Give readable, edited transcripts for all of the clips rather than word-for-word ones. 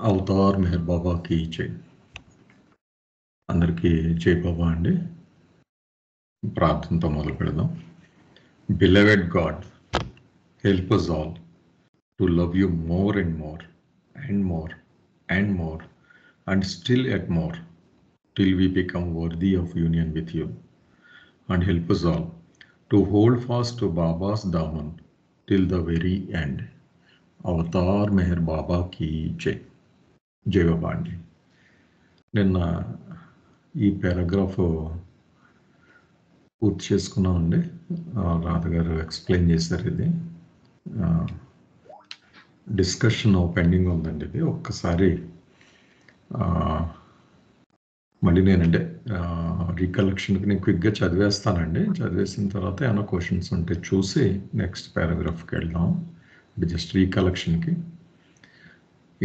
Avatar Meher బాబాకి జై. అందరికీ జై బాబా అండి. ప్రార్థనతో మొదలు పెడదాం. Beloved God, help us all to love you more and more and more and more and still yet more till we become worthy of union with you, and help us all to hold fast to Baba's daman till the very end. Avatar Meher బాబాకి జై. జై బాబా అండి. నిన్న ఈ paragraph పూర్తి చేసుకున్నామండి. రాధ గారు explain చేశారు. ఇది డిస్కషన్ పెండింగ్ ఉందండి. ఇది ఒక్కసారి మళ్ళీ నేనంటే రీకలెక్షన్కి నేను క్విక్గా చదివేస్తానండి. చదివేసిన తర్వాత ఏమైనా క్వశ్చన్స్ ఉంటే చూసి నెక్స్ట్ పారాగ్రాఫ్కి వెళ్దాం. Just రీకలెక్షన్కి.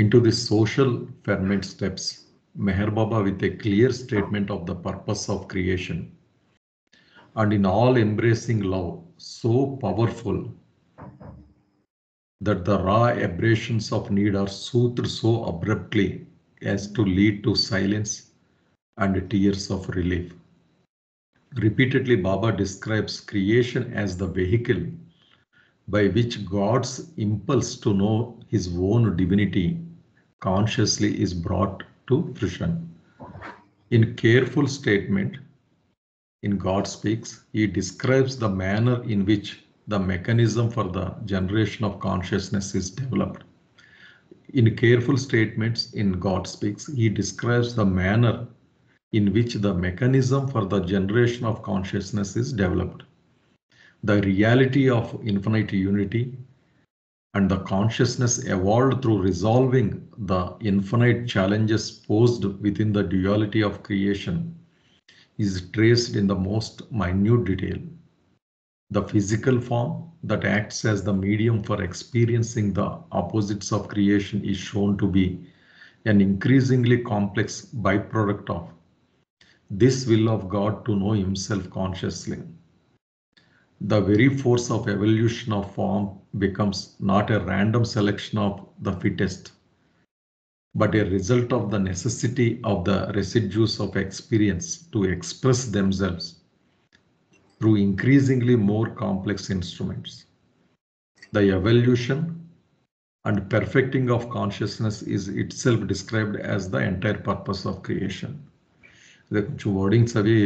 Into the social ferment steps, Meher Baba with a clear statement of the purpose of creation and in all embracing love so powerful that the raw aberrations of need are soothed so abruptly as to lead to silence and tears of relief. Repeatedly, Baba describes creation as the vehicle by which God's impulse to know his own divinity consciously is brought to fruition. In careful statement, in God Speaks, he describes the manner in which the mechanism for the generation of consciousness is developed. In careful statements, in God Speaks, he describes the manner in which the mechanism for the generation of consciousness is developed. The reality of infinite unity and the consciousness evolved through resolving the infinite challenges posed within the duality of creation is traced in the most minute detail. The physical form that acts as the medium for experiencing the opposites of creation is shown to be an increasingly complex byproduct of this will of God to know himself consciously. The very force of evolution of form becomes not a random selection of the fittest, but a result of the necessity of the residues of experience to express themselves through increasingly more complex instruments. The evolution and perfecting of consciousness is itself described as the entire purpose of creation. కొంచెం wordings అవి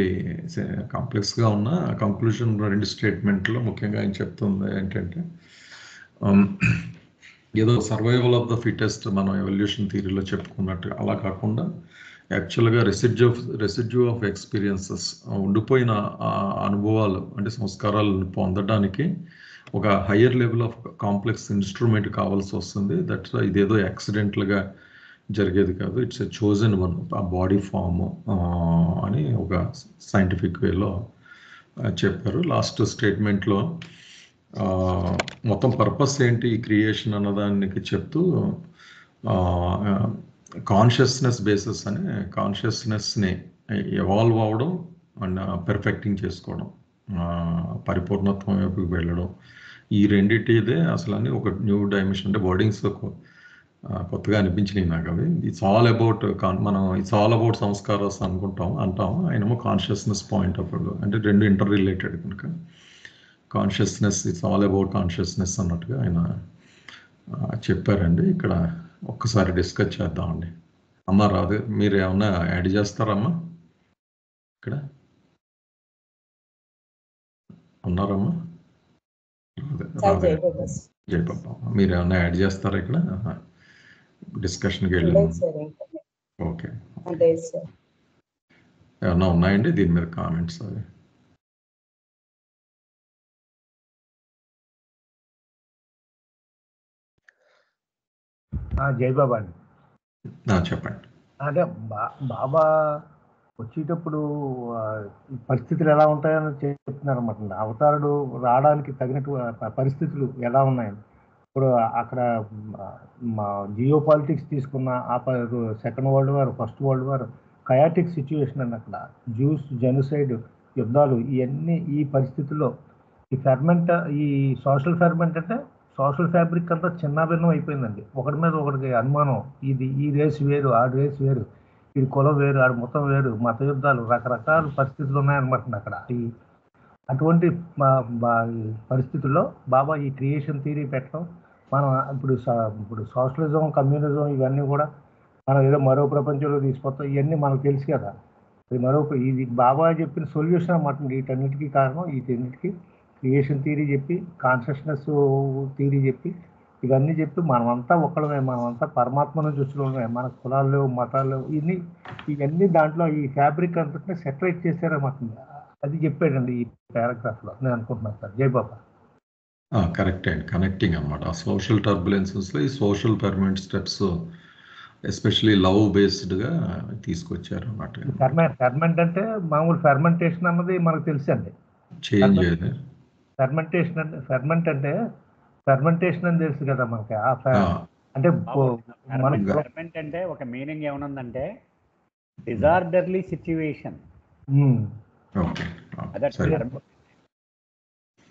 కాంప్లెక్స్గా ఉన్న conclusion రెండు స్టేట్మెంట్లో ముఖ్యంగా ఆయన చెప్తుంది ఏంటంటే ఏదో survival of the fittest మనం ఎవల్యూషన్ థియరీలో చెప్పుకున్నట్టు అలా కాకుండా యాక్చువల్గా రెసిడ్యూ ఆఫ్ ఎక్స్పీరియన్సెస్ ఉండిపోయిన అనుభవాలు అంటే సంస్కారాలను పొందడానికి ఒక higher level of complex instrument కావాల్సి వస్తుంది. దట్ ఇదేదో యాక్సిడెంటల్గా జరిగేది కాదు. ఇట్స్ ఎ చోజన్ వన్, ఆ బాడీ ఫామ్ అని ఒక సైంటిఫిక్ వేలో చెప్పారు. లాస్ట్ స్టేట్మెంట్లో మొత్తం పర్పస్ ఏంటి ఈ క్రియేషన్ అన్నదానికి చెప్తూ కాన్షియస్నెస్ బేసిస్ అని కాన్షియస్నెస్ని ఎవాల్వ్ అవ్వడం అండ్ పెర్ఫెక్టింగ్ చేసుకోవడం, పరిపూర్ణత్వం వైపుకి వెళ్ళడం, ఈ రెండింటిదే అసలు అని ఒక న్యూ డైమెన్షన్. అంటే వర్డింగ్స్ కొత్తగా అనిపించినాయి నాకు అవి. ఇట్స్ ఆల్ అబౌట్ మనం ఇట్స్ ఆల్ అబౌట్ సంస్కారాస్ అంటాం. ఆయనేమో కాన్షియస్నెస్ పాయింట్ ఆఫ్ వ్యూ, అంటే రెండు ఇంటర్ రిలేటెడ్ కనుక consciousness it's all about consciousness అన్నట్టుగా ఆయన చెప్పారండి. ఇక్కడ ఒక్కసారి డిస్కస్ చేద్దామండి. అమ్మ రాదు, మీరు ఏమన్నా యాడ్ చేస్తారమ్మా? ఇక్కడ ఉన్నారమ్మా? జయబాబా, మీరు ఏమన్నా యాడ్ చేస్తారా ఇక్కడ డిస్కషన్కి వెళ్ళి? ఓకే, ఏమన్నా ఉన్నాయండి దీని మీద కామెంట్స్? అవి జయబాబా అండి చెప్పండి. అంటే బాబా వచ్చేటప్పుడు పరిస్థితులు ఎలా ఉంటాయని చెప్తున్నారు అన్నమాట. అవతారుడు రావడానికి తగినట్టు పరిస్థితులు ఎలా ఉన్నాయని. ఇప్పుడు అక్కడ జియో పాలిటిక్స్ తీసుకున్న second world war, first world war, chaotic situation అండి. అక్కడ జ్యూస్, జెనోసైడ్, యుద్ధాలు, ఇవన్నీ ఈ పరిస్థితుల్లో ఈ ఫెర్మెంట్, ఈ సోషల్ ఫెర్మెంట్ అంటే సోషల్ ఫ్యాబ్రిక్ అంతా చిన్నాభిన్నం అయిపోయిందండి. ఒకటి మీద ఒకటికి అనుమానం. ఈ రేస్ వేరు, ఆ రేస్ వేరు, ఇది కులం వేరు, ఆడి మతం వేరు, మత యుద్ధాలు, రకరకాల పరిస్థితులు ఉన్నాయన్నమాట అక్కడ. అటువంటి ఈ పరిస్థితుల్లో బాబా ఈ క్రియేషన్ థియరీ పెట్టడం, మనం ఇప్పుడు సోషలిజం, కమ్యూనిజం ఇవన్నీ కూడా మనం ఏదో మరో ప్రపంచంలో తీసుకొస్తాం. ఇవన్నీ మనకు తెలుసు కదా. ఇది బాబా చెప్పిన సొల్యూషన్ అన్నమాట. వీటన్నిటికీ కారణం, వీటన్నిటికీ క్రియేషన్ థియరీ చెప్పి, కాన్షియస్నెస్ థియరీ చెప్పి, ఇవన్నీ చెప్పి మనమంతా ఒక్కడమే, మనమంతా పరమాత్మ నుంచి వచ్చినమే, మన కులాలు లేవు, మతాలు లేవు, ఇవన్నీ దాంట్లో ఈ ఫ్యాబ్రిక్ అంతటిని సెటరేట్ చేశారన్నమాట. అది చెప్పాడండి ఈ పారాగ్రాఫ్లో, నేను అనుకుంటున్నాను సార్. జై బాబా. కరెక్ట్ అండ్ కనెక్టింగ్ అనమాట. ఆ సోషల్ టర్బులెన్సెస్లో ఈ social permanent steps especially love బేస్డ్గా తీసుకొచ్చారు అన్నమాట. ఫెర్మెంట్ అంటే మామూలు ఫెర్మెంటేషన్ అన్నది మనకు తెలుసండి. చేంజ్ ఫెర్మెంటేషన్ అంటే ఫెర్మెంటేషన్ అని తెలుసు కదా మనకి. అంటే ఫెర్మెంట్ అంటే ఒక మీనింగ్ ఏమనుందంటే డిజార్డర్లీ సిచ్యువేషన్.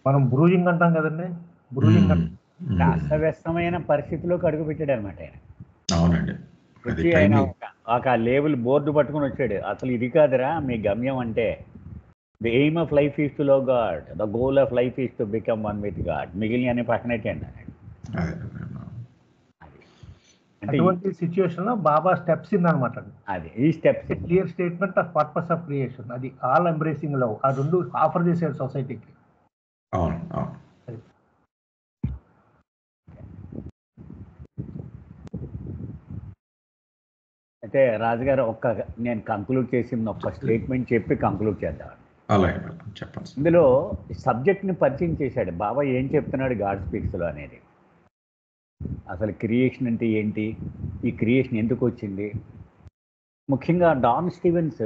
మనం బ్రూజింగ్ అంటాం కదండి. బ్రూజింగ్ అస్తవ్యస్తమైన పరిస్థితిలోకి అడుగు పెట్టాడు అనమాట ఆయన. అవునండి. వచ్చి ఆయన ఒక లేబుల్ బోర్డు పట్టుకుని వచ్చాడు. అసలు ఇది కాదురా మీ గమ్యం అంటే, the aim of life is to love God, the goal of life is to become one with God. మిగిలిన అని పక్కనెట్టండి అన్నాడు. అటువంటి సిచ్యువేషన్ లో బాబా స్టెప్స్ ఇన్నమాట. అది ఈ steps clear statement of purpose of creation, అది ఆల్ ఎంబ్రేసింగ్ లవ్. ఆ రెండు ఆఫర్ చేశాడు సొసైటీకి. అయితే రాజుగారు నేను కంక్లూడ్ చేసింది ఒక్క స్టేట్మెంట్ చెప్పి కంక్లూడ్ చేద్దాం. చెప్పండి. ఇందులో సబ్జెక్ట్ని పరిచయం చేశాడు బాబా. ఏం చెప్తున్నాడు గాడ్ స్పీక్స్లో అనేది, అసలు క్రియేషన్ అంటే ఏంటి, ఈ క్రియేషన్ ఎందుకు వచ్చింది. ముఖ్యంగా Don Stevens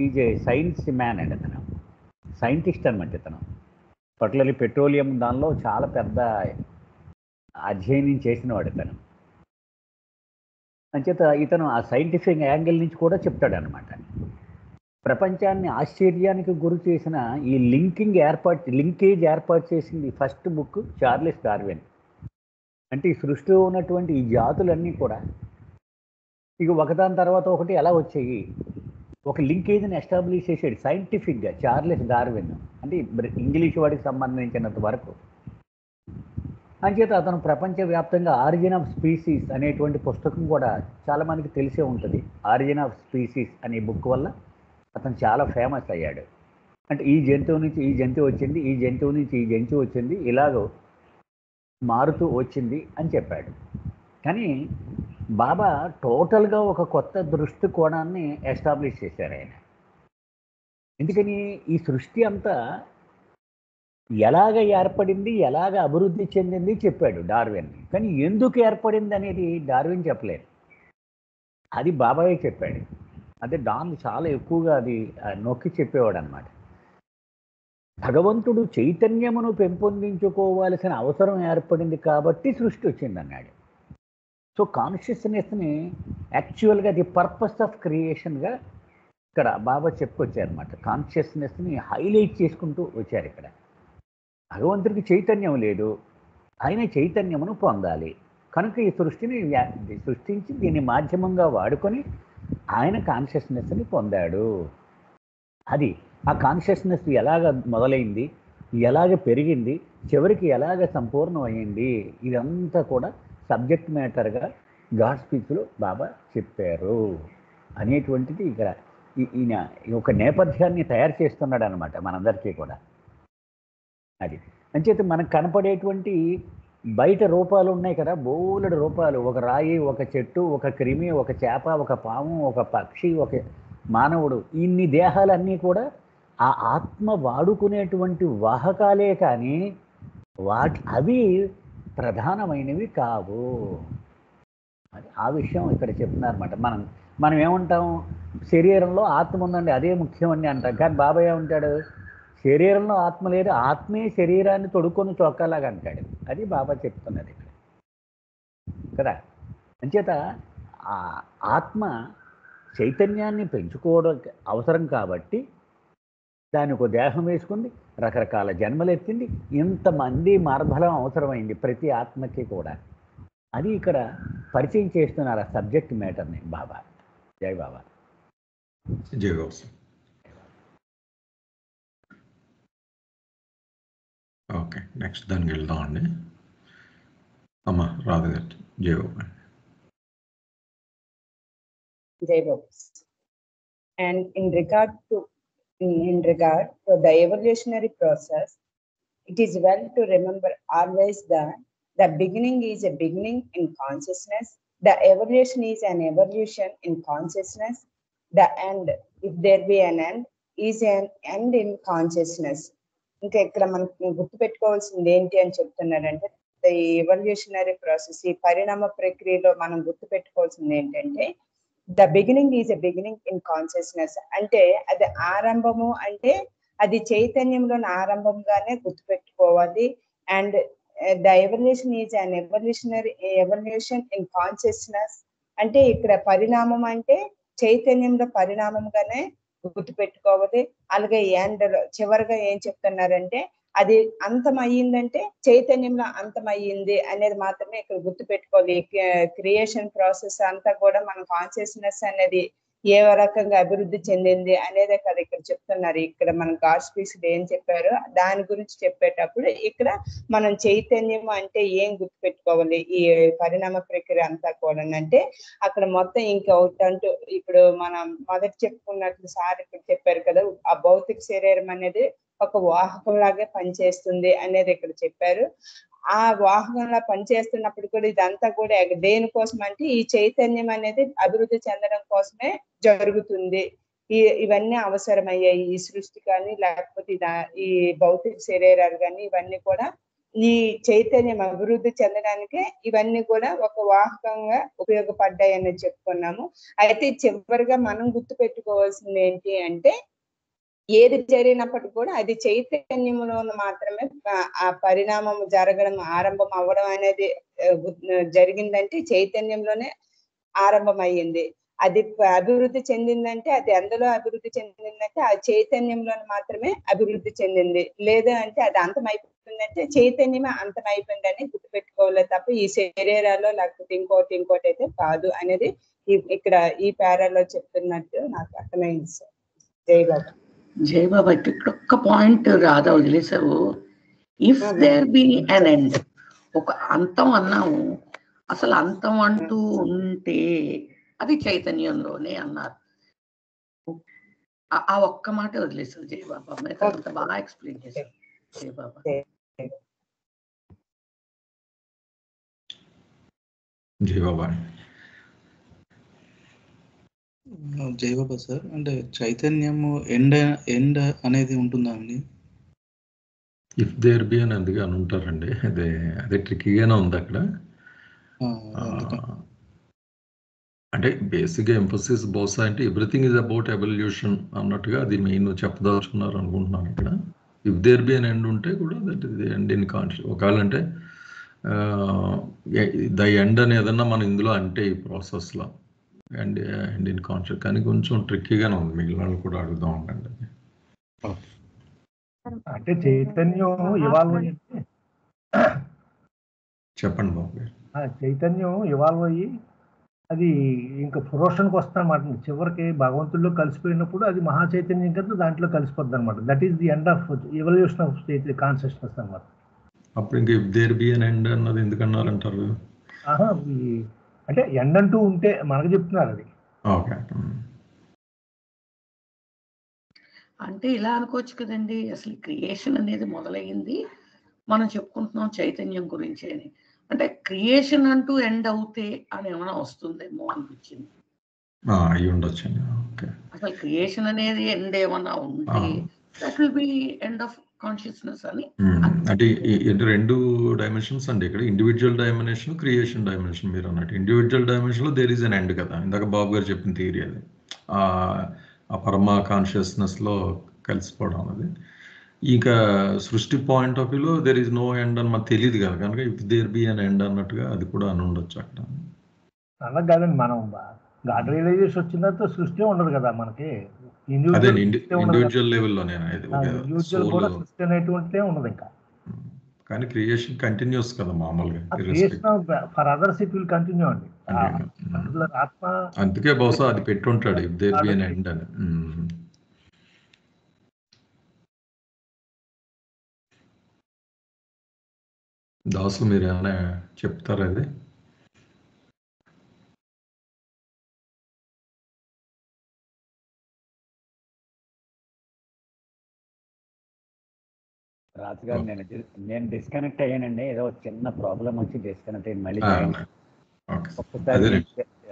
is a science man అండి. అతను సైంటిస్ట్ అనమాట. ఇతను పర్టికులర్లీ పెట్రోలియం దానిలో చాలా పెద్ద అధ్యయనం చేసినవాడు ఇతను. అంచేత ఇతను ఆ సైంటిఫిక్ యాంగిల్ నుంచి కూడా చెప్తాడు అనమాట. ప్రపంచాన్ని ఆశ్చర్యానికి గురి చేసిన ఈ లింకేజ్ ఏర్పాటు చేసింది ఫస్ట్ బుక్ చార్లెస్ డార్విన్. అంటే ఈ సృష్టిలో ఉన్నటువంటి ఈ జాతులన్నీ కూడా ఇక ఒకదాని తర్వాత ఒకటి ఎలా వచ్చాయి, ఒక లింకేజ్ని ఎస్టాబ్లిష్ చేసాడు సైంటిఫిక్గా చార్లెస్ డార్విన్. అంటే ఇంగ్లీష్ వాడికి సంబంధించినంత వరకు. అంచేత అతను ప్రపంచవ్యాప్తంగా ఆరిజిన్ ఆఫ్ స్పీసీస్ అనేటువంటి పుస్తకం కూడా చాలామందికి తెలిసే ఉంటుంది. ఆరిజిన్ ఆఫ్ స్పీసీస్ అనే బుక్ వల్ల అతను చాలా ఫేమస్ అయ్యాడు. అంటే ఈ జంతువు నుంచి ఈ జంతువు వచ్చింది, ఈ జంతువు నుంచి ఈ జంతువు వచ్చింది, ఇలాగో మారుతూ వచ్చింది అని చెప్పాడు. కానీ బాబా టోటల్గా ఒక కొత్త దృష్టికోణాన్ని ఎస్టాబ్లిష్ చేశారు ఆయన. ఎందుకని ఈ సృష్టి అంతా ఎలాగ ఏర్పడింది, ఎలాగ అభివృద్ధి చెందింది చెప్పాడు డార్విన్. కానీ ఎందుకు ఏర్పడింది అనేది డార్విన్ చెప్పలేదు, అది బాబాయే చెప్పాడు. అదే డాన్ చాలా ఎక్కువగా అది నొక్కి చెప్పేవాడు అనమాట. భగవంతుడు చైతన్యమును పెంపొందించుకోవాల్సిన అవసరం ఏర్పడింది కాబట్టి సృష్టి వచ్చిందన్నాడు. సో కాన్షియస్నెస్ని యాక్చువల్గా ది పర్పస్ ఆఫ్ క్రియేషన్గా ఇక్కడ బాబా చెప్పుకొచ్చారనమాట. కాన్షియస్నెస్ని హైలైట్ చేసుకుంటూ వచ్చారు. ఇక్కడ భగవంతుడికి చైతన్యం లేదు, ఆయన చైతన్యమును పొందాలి కనుక ఈ సృష్టిని సృష్టించి దీన్ని మాధ్యమంగా వాడుకొని ఆయన కాన్షియస్నెస్ని పొందాడు. అది ఆ కాన్షియస్నెస్ ఎలాగ మొదలైంది, ఎలాగ పెరిగింది, చివరికి ఎలాగ సంపూర్ణం అయ్యింది, ఇదంతా కూడా సబ్జెక్ట్ మ్యాటర్గా గాడ్ స్పీచ్లో బాబా చెప్పారు అనేటువంటిది ఇక్కడ ఈయన ఒక నేపథ్యాన్ని తయారు చేస్తున్నాడు అనమాట మనందరికీ కూడా. అది అంచేత మనకు కనపడేటువంటి బయట రూపాలు ఉన్నాయి కదా, బోలెడు రూపాలు, ఒక రాయి, ఒక చెట్టు, ఒక క్రిమి, ఒక చేప, ఒక పాము, ఒక పక్షి, ఒక మానవుడు, ఇన్ని దేహాలన్నీ కూడా ఆ ఆత్మ వాడుకునేటువంటి వాహకాలే కానీ అవి ప్రధానమైనవి కావు. అది ఆ విషయం ఇక్కడ చెప్తున్నారన్నమాట. మనం ఏమంటాం, శరీరంలో ఆత్మ ఉందండి అదే ముఖ్యమండి అంటాం. కానీ బాబా ఏమంటాడు, శరీరంలో ఆత్మ లేదు, ఆత్మే శరీరాన్ని తొడుక్కొని చొక్కాలాగా అంటాడు. అది బాబా చెప్తున్నది ఇక్కడ కదా. అంచేత ఆ ఆత్మ చైతన్యాన్ని పెంచుకోవడం అవసరం కాబట్టి దానికి ఒక దేహం వేసుకుంది, రకరకాల జన్మలు ఎత్తింది, ఇంతమంది మార్బలం అవసరమైంది ప్రతి ఆత్మకి కూడా. అది ఇక్కడ పరిచయం చేస్తున్నారు ఆ సబ్జెక్ట్ మ్యాటర్ని బాబా. జై బాబా. జై బాబా. ఓకే, నెక్స్ట్ దానికి వెళ్దామండి. అమ్మా రాధ గారు. జై బాబా. Jai Baba. And in regard to the evolutionary process, it is well to remember always that the beginning is a beginning in consciousness, the evolution is an evolution in consciousness, the end, if there be an end, is an end in consciousness. ఇంకా ఇక్కడ మనకు గుర్తుపెట్టుకోవాల్సింది ఏంటి అని చెప్తున్నారంటే, the evolutionary process, ఈ పరిణామ ప్రక్రియలో మనం గుర్తుపెట్టుకోవాల్సింది ఏంటంటే, the beginning is a beginning in consciousness. అంటే అది ఆరంభము, అంటే అది చైతన్యంలోని ఆరంభంగానే గుర్తుపెట్టుకోవాలి. And the evolution is an evolution in consciousness. అంటే ఇక్కడ పరిణామం అంటే చైతన్యంలో పరిణామంగానే గుర్తుపెట్టుకోవాలి. అలాగే ఎండ్ చివరిగా ఏం చెప్తున్నారంటే, అది అంతం అయ్యిందంటే చైతన్యంలో అంతం అయ్యింది అనేది మాత్రమే ఇక్కడ గుర్తుపెట్టుకోవాలి. క్రియేషన్ ప్రాసెస్ అంతా కూడా మన కాన్షియస్నెస్ అనేది ఏ రకంగా అభివృద్ధి చెందింది అనేదే కదా ఇక్కడ చెప్తున్నారు. ఇక్కడ మన గాడ్ స్పీచ్ ఏం చెప్పారో దాని గురించి చెప్పేటప్పుడు ఇక్కడ మనం చైతన్యం అంటే ఏం గుర్తుపెట్టుకోవాలి ఈ పరిణామ ప్రక్రియ అంతా కూడా అంటే, అక్కడ మొత్తం ఇంకొకటి అంటూ ఇప్పుడు మనం మొదటి చెప్పుకున్నట్లు సార్ ఇక్కడ చెప్పారు కదా, ఆ భౌతిక శరీరం అనేది ఒక వాహకం లాగే పనిచేస్తుంది అనేది ఇక్కడ చెప్పారు. ఆ వాహకంలా పనిచేస్తున్నప్పుడు కూడా ఇదంతా కూడా దేనికోసం అంటే ఈ చైతన్యం అనేది అభివృద్ధి చెందడం కోసమే జరుగుతుంది. ఇవన్నీ అవసరమయ్యాయి ఈ సృష్టి కానీ, లేకపోతే ఈ భౌతిక శరీరాలు కానీ, ఇవన్నీ కూడా ఈ చైతన్యం అభివృద్ధి చెందడానికే ఇవన్నీ కూడా ఒక వాహకంగా ఉపయోగపడ్డాయి అనేది చెప్పుకున్నాము. అయితే చివరిగా మనం గుర్తుపెట్టుకోవాల్సింది ఏంటి అంటే, ఏది జరిగినప్పటికీ కూడా అది చైతన్యంలో మాత్రమే ఆ పరిణామం జరగడం, ఆరంభం అవ్వడం అనేది జరిగిందంటే చైతన్యంలోనే ఆరంభం అయ్యింది. అది అభివృద్ధి చెందిందంటే అది ఎందులో అభివృద్ధి చెందిందంటే ఆ చైతన్యంలో మాత్రమే అభివృద్ధి చెందింది. లేదా అంటే అది అంతమైపోతుందంటే చైతన్యమే అంతమైపోయిందని గుర్తుపెట్టుకోవాలి తప్ప ఈ శరీరాల్లో లేకపోతే ఇంకోటి అయితే కాదు అనేది ఇక్కడ ఈ పేరాలో చెప్తున్నట్టు నాకు అర్థమైంది సార్. జై బాబా. జై బాబా. ఇక్కడ ఒక్క పాయింట్ రాధా వదిలేసావు. If there be an end, ఒక అంతం అన్నాము. అసలు అంతం అంటూ ఉంటే అది చైతన్యంలోనే అన్నారు. ఆ ఒక్క మాట వదిలేసావు జై బాబా. మీరు అంత బాగా ఎక్స్ప్లెయిన్ చేశారు జై బాబా. జై బాబా. జై బాబా సార్. అంటే చైతన్యము ఎండ్ అనేది ఉంటుందా అండి? ఇఫ్ దేర్ బి అని అందుకే అని ఉంటారండి. అదే ట్రిక్కీగానే ఉంది అక్కడ. అంటే బేసిక్గా ఎంఫోసిస్ బహుశా అంటే ఎవ్రీథింగ్ ఈజ్ అబౌట్ ఎవల్యూషన్ అన్నట్టుగా అది మెయిన్ చెప్పదలుచుకున్నారు అనుకుంటున్నాను ఇక్కడ. ఇఫ్ దేర్ బి అని ఎండ్ ఉంటే కూడా that is the end in conscious. ఒకవేళ అంటే ద ఎండ్ అని ఏదన్నా మనం ఇందులో అంటే ఈ ప్రాసెస్లో అండ్ ఇన్ కాన్షియస్, కానీ కొంచెం ట్రిక్కీగానే ఉంది. మిగిలిన వాళ్ళు కూడా అడుగుదాం ఉండండి. అంటే చైతన్యం ఇవాల్వ్ అయ్యి, చెప్పండి బాబు గారు. చైతన్యం ఇవాల్వ్ అయ్యి అది ఇంకా పురోషన్కి వస్తానమాట. చివరికి భగవంతుల్లో కలిసిపోయినప్పుడు అది మహా చైతన్యం కదా దాంట్లో కలిసిపోద్ది అనమాట. That is the end of evolution of consciousness అనమాట. అప్పుడు ఇంకా if there be an end అన్నది ఎందుకన్నారంటారు? అంటే ఎండ్ అంటూ ఉంటే మనకు చెప్తున్నారు అది. ఓకే, అంటే ఇలా అనుకోవచ్చు కదండి. అసలు క్రియేషన్ అనేది మొదలయ్యింది, మనం చెప్పుకుంటున్నాం చైతన్యం గురించి అని. అంటే క్రియేషన్ అంటూ ఎండ్ అవుతే అని ఏమైనా వస్తుందేమో అనిపించింది. అయి ఉండొచ్చు. అసలు క్రియేషన్ అనేది ఎండ్ ఏమన్నా ఉంటే that will be end of consciousness అని. అంటే రెండు డైమెన్షన్స్ అండి ఇక్కడ. Individual dimension, creation dimension. మీరు అన్నట్టు ఇండివిజువల్ డైమెన్షన్ లో దేర్ ఈజ్ అన్ ఎండ్ కదా, ఇందాక బాబు గారు చెప్పిన థియరీ అది. ఆ పరమ కాన్షియస్నెస్ లో కలిసిపోవడం అది. ఇంకా సృష్టి పాయింట్ ఆఫ్ వ్యూలో దేర్ ఈజ్ నో ఎండ్ అని మనకు తెలియదు కదా, కనుక if there be an end అన్నట్టుగా అది కూడా అని ఉండొచ్చు అక్కడ. అలా కాదండి, మనం గాడ్ రియలైజేషన్ వచ్చిన తర్వాత సృష్టి ఉండదు కదా మనకి. అదే ఇండివిజువల్ ఇండివిజువల్ లెవెల్లోనే ఇండివిజువల్ కూడా సృష్టి అనేటువంటిదే ఉండదు ఇంకా. కానీ క్రియేషన్ కంటిన్యూస్ కదా మామూలుగా. Creation for others it will continue అండి. ఆత్మ అందుకే బహుశా అది పెట్టుంటాడు if there be an end అని. దాసు మీరు ఏమైనా చెప్తారా అది? రాజుగారు నేను డిస్కనెక్ట్ అయ్యానండి. ఏదో చిన్న ప్రాబ్లం వచ్చి డిస్కనెక్ట్ అయ్యి మళ్ళీ ఒక్కసారి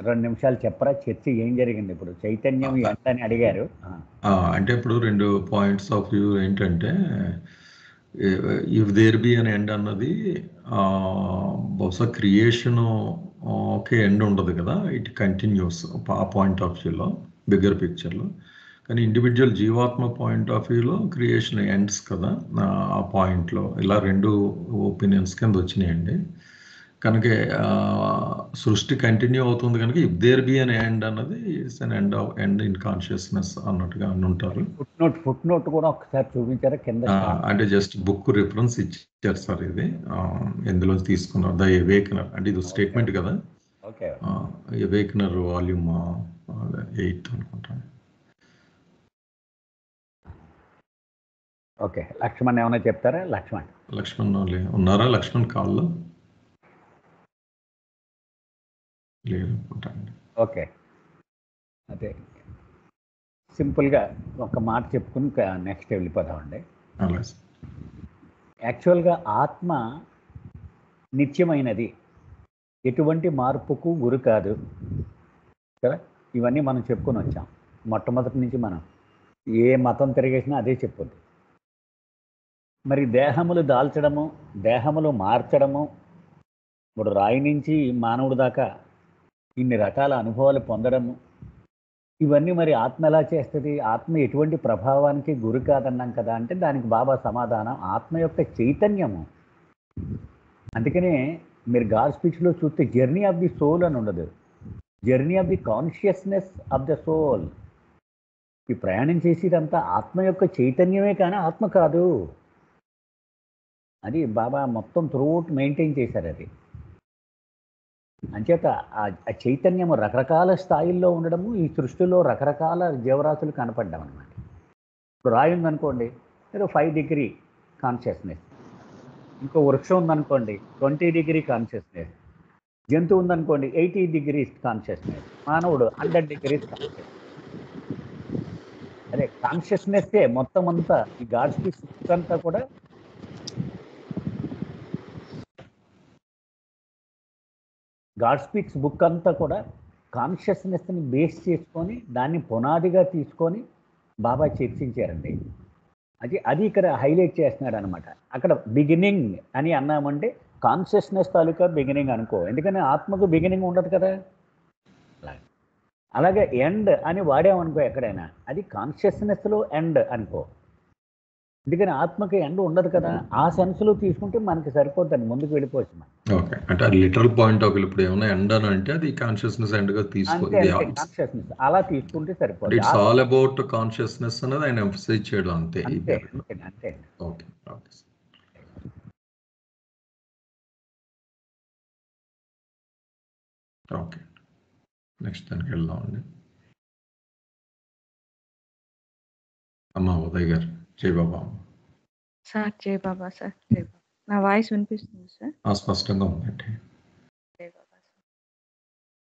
2 నిమిషాలు చెప్పరా చర్చ ఏం జరిగింది? ఇప్పుడు చైతన్యం ఎంత అని అడిగారు. అంటే ఇప్పుడు 2 పాయింట్స్ ఆఫ్ వ్యూ ఏంటంటే, if there be an end అన్నది బహుశా క్రియేషన్ ఒకే ఎండ్ ఉండదు కదా, ఇట్ కంటిన్యూస్ ఆ పాయింట్ ఆఫ్ వ్యూలో, బిగ్గర్ పిక్చర్లో. కానీ ఇండివిజువల్ జీవాత్మ పాయింట్ ఆఫ్ వ్యూలో క్రియేషన్ ఎండ్స్ కదా ఆ పాయింట్లో. ఇలా 2 ఒపీనియన్స్ కింద వచ్చినాయండి. కనుక సృష్టి కంటిన్యూ అవుతుంది కనుక if there be an end అన్నది it's an end in consciousness అన్నట్టుగా అంటారు. ఫుట్ నోట్ కూడా ఒకసారి చూపించారా కింద? అంటే జస్ట్ బుక్ రిఫరెన్స్ ఇచ్చారు సార్, ఇది ఎందులో తీసుకున్నారు, ద ఎవేకనర్ అంటే ఇది స్టేట్మెంట్ కదా. ఎవేకనర్ వాల్యూమ్ 8 అనుకుంటాను. ఓకే, లక్ష్మణ్ ఏమైనా చెప్తారా? లక్ష్మణ్ ఉన్నారా? లక్ష్మణ్ కాల్లో లేదు అనుకుంటాను. ఓకే, అదే సింపుల్గా ఒక మాట చెప్పుకుని నెక్స్ట్ వెళ్ళిపోదామండి. యాక్చువల్గా ఆత్మ నిత్యమైనది, ఎటువంటి మార్పుకు గురి కాదు కదా. ఇవన్నీ మనం చెప్పుకొని వచ్చాం మొట్టమొదటి నుంచి. మనం ఏ మతం తిరిగేసినా అదే చెప్పుద్ది. మరి దేహములు దాల్చడము, దేహములు మార్చడము, ఇప్పుడు రాయి నుంచి మానవుడు దాకా ఇన్ని రకాల అనుభవాలు పొందడము, ఇవన్నీ మరి ఆత్మ ఎలా చేస్తుంది? ఆత్మ ఎటువంటి ప్రభావానికి గురి కాదన్నాం కదా అంటే దానికి బాబా సమాధానం ఆత్మ యొక్క చైతన్యము. అందుకనే మీరు గాడ్ స్పీచ్లో చూస్తే జర్నీ ఆఫ్ ది సోల్ అని ఉండదు, journey of the consciousness of the soul. ఈ ప్రయాణం చేసేదంతా ఆత్మ యొక్క చైతన్యమే కానీ ఆత్మ కాదు. అది బాబా మొత్తం త్రూఅవుట్ మెయింటైన్ చేశారు. అది అంచేత ఆ చైతన్యము రకరకాల స్థాయిల్లో ఉండడము, ఈ సృష్టిలో రకరకాల జీవరాశులు కనపడ్డం అనమాట. ఇప్పుడు రాయి ఉందనుకోండి, ఏదో 5 డిగ్రీ కాన్షియస్నెస్. ఇంకో వృక్షం ఉందనుకోండి 20 డిగ్రీ కాన్షియస్నెస్. జంతువు ఉందనుకోండి 80 డిగ్రీస్ కాన్షియస్నెస్. మానవుడు 100 డిగ్రీస్ కాన్షియస్నెస్. అదే కాన్షియస్నెస్సే మొత్తం అంతా. ఈ గాడ్ స్పీచ్ అంతా కూడా గాడ్ స్పీక్స్ బుక్ అంతా కూడా కాన్షియస్నెస్ని బేస్ చేసుకొని దాన్ని పునాదిగా తీసుకొని బాబా చర్చించారండి. అది ఇక్కడ హైలైట్ చేస్తున్నాడు అనమాట. అక్కడ బిగినింగ్ అని అన్నామంటే కాన్షియస్నెస్ తాలూకా బిగినింగ్ అనుకో, ఎందుకని ఆత్మకు బిగినింగ్ ఉండదు కదా. అలాగే ఎండ్ అని వాడామనుకో ఎక్కడైనా, అది కాన్షియస్నెస్లో ఎండ్ అనుకో, ఎందుకని ఆత్మకి ఎండ్ ఉండదు కదా. ఆ సెన్స్లో తీసుకుంటే మనకి సరిపోద్దని ముందుకు వెళ్ళిపోవచ్చు మనం. ఓకే, అంటే లిటరల్ పాయింట్ ఆఫ్ వ్యూ ఇప్పుడు ఏమైనా ఎండ్ అని అంటే అది కాన్షియస్నెస్ ఎండ్ గా తీసుకోవాలి. కాన్షియస్నెస్ అలా తీసుకుంటే సరిపోతుంది. ఇట్స్ ఆల్ అబౌట్ కాన్షియస్నెస్ అనేది ఆయన ఎంఫసైజ్ చేయడం అంతే. అంతే. ఓకే ఓకే, నెక్స్ట్ దానికి వెళ్దామండి. అమ్మా ఉదయ్ గారు, జై బాబా. సార్ జై బాబా. సార్ జై బాబా. నా వాయిస్ వినిపిస్తుంది సార్? స్పష్టంగా ఉందండి. జై బాబా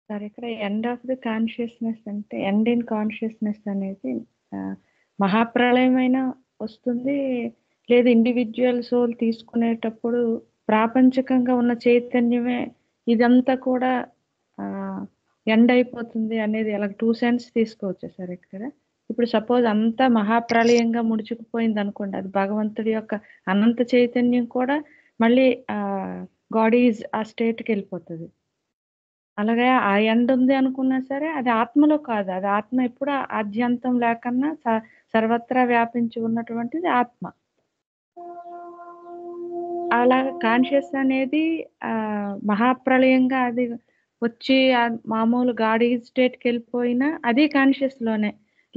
సార్. ఇక్కడ ఎండ్ ఆఫ్ ది కాన్షియస్నెస్ అంటే ఎండ్ ఇన్ కాన్షియస్నెస్ అనేది మహాప్రళయమైన వస్తుంది, లేదు ఇండివిజువల్ సోల్ తీసుకునేటప్పుడు ప్రాపంచికంగా ఉన్న చైతన్యమే ఇదంతా కూడా ఎండ్ అయిపోతుంది అనేది అలా 2 సెన్స్ తీసుకోవచ్చు సార్. ఇక్కడ ఇప్పుడు సపోజ్ అంతా మహాప్రళయంగా ముడుచుకుపోయింది అనుకోండి, అది భగవంతుడి యొక్క అనంత చైతన్యం కూడా మళ్ళీ గాడ్ ఈజ్ ఆ స్టేట్కి వెళ్ళిపోతుంది. అలాగే ఆ ఎండ్ ఉంది అనుకున్నా సరే అది ఆత్మలో కాదు. అది ఆత్మ ఎప్పుడు ఆద్యంతం లేకన్నా సర్వత్రా వ్యాపించి ఉన్నటువంటిది ఆత్మ. అలా కాన్షియస్ అనేది మహాప్రళయంగా అది వచ్చి మామూలు గాడి స్టేట్కి వెళ్ళిపోయినా అది కాన్షియస్లోనే,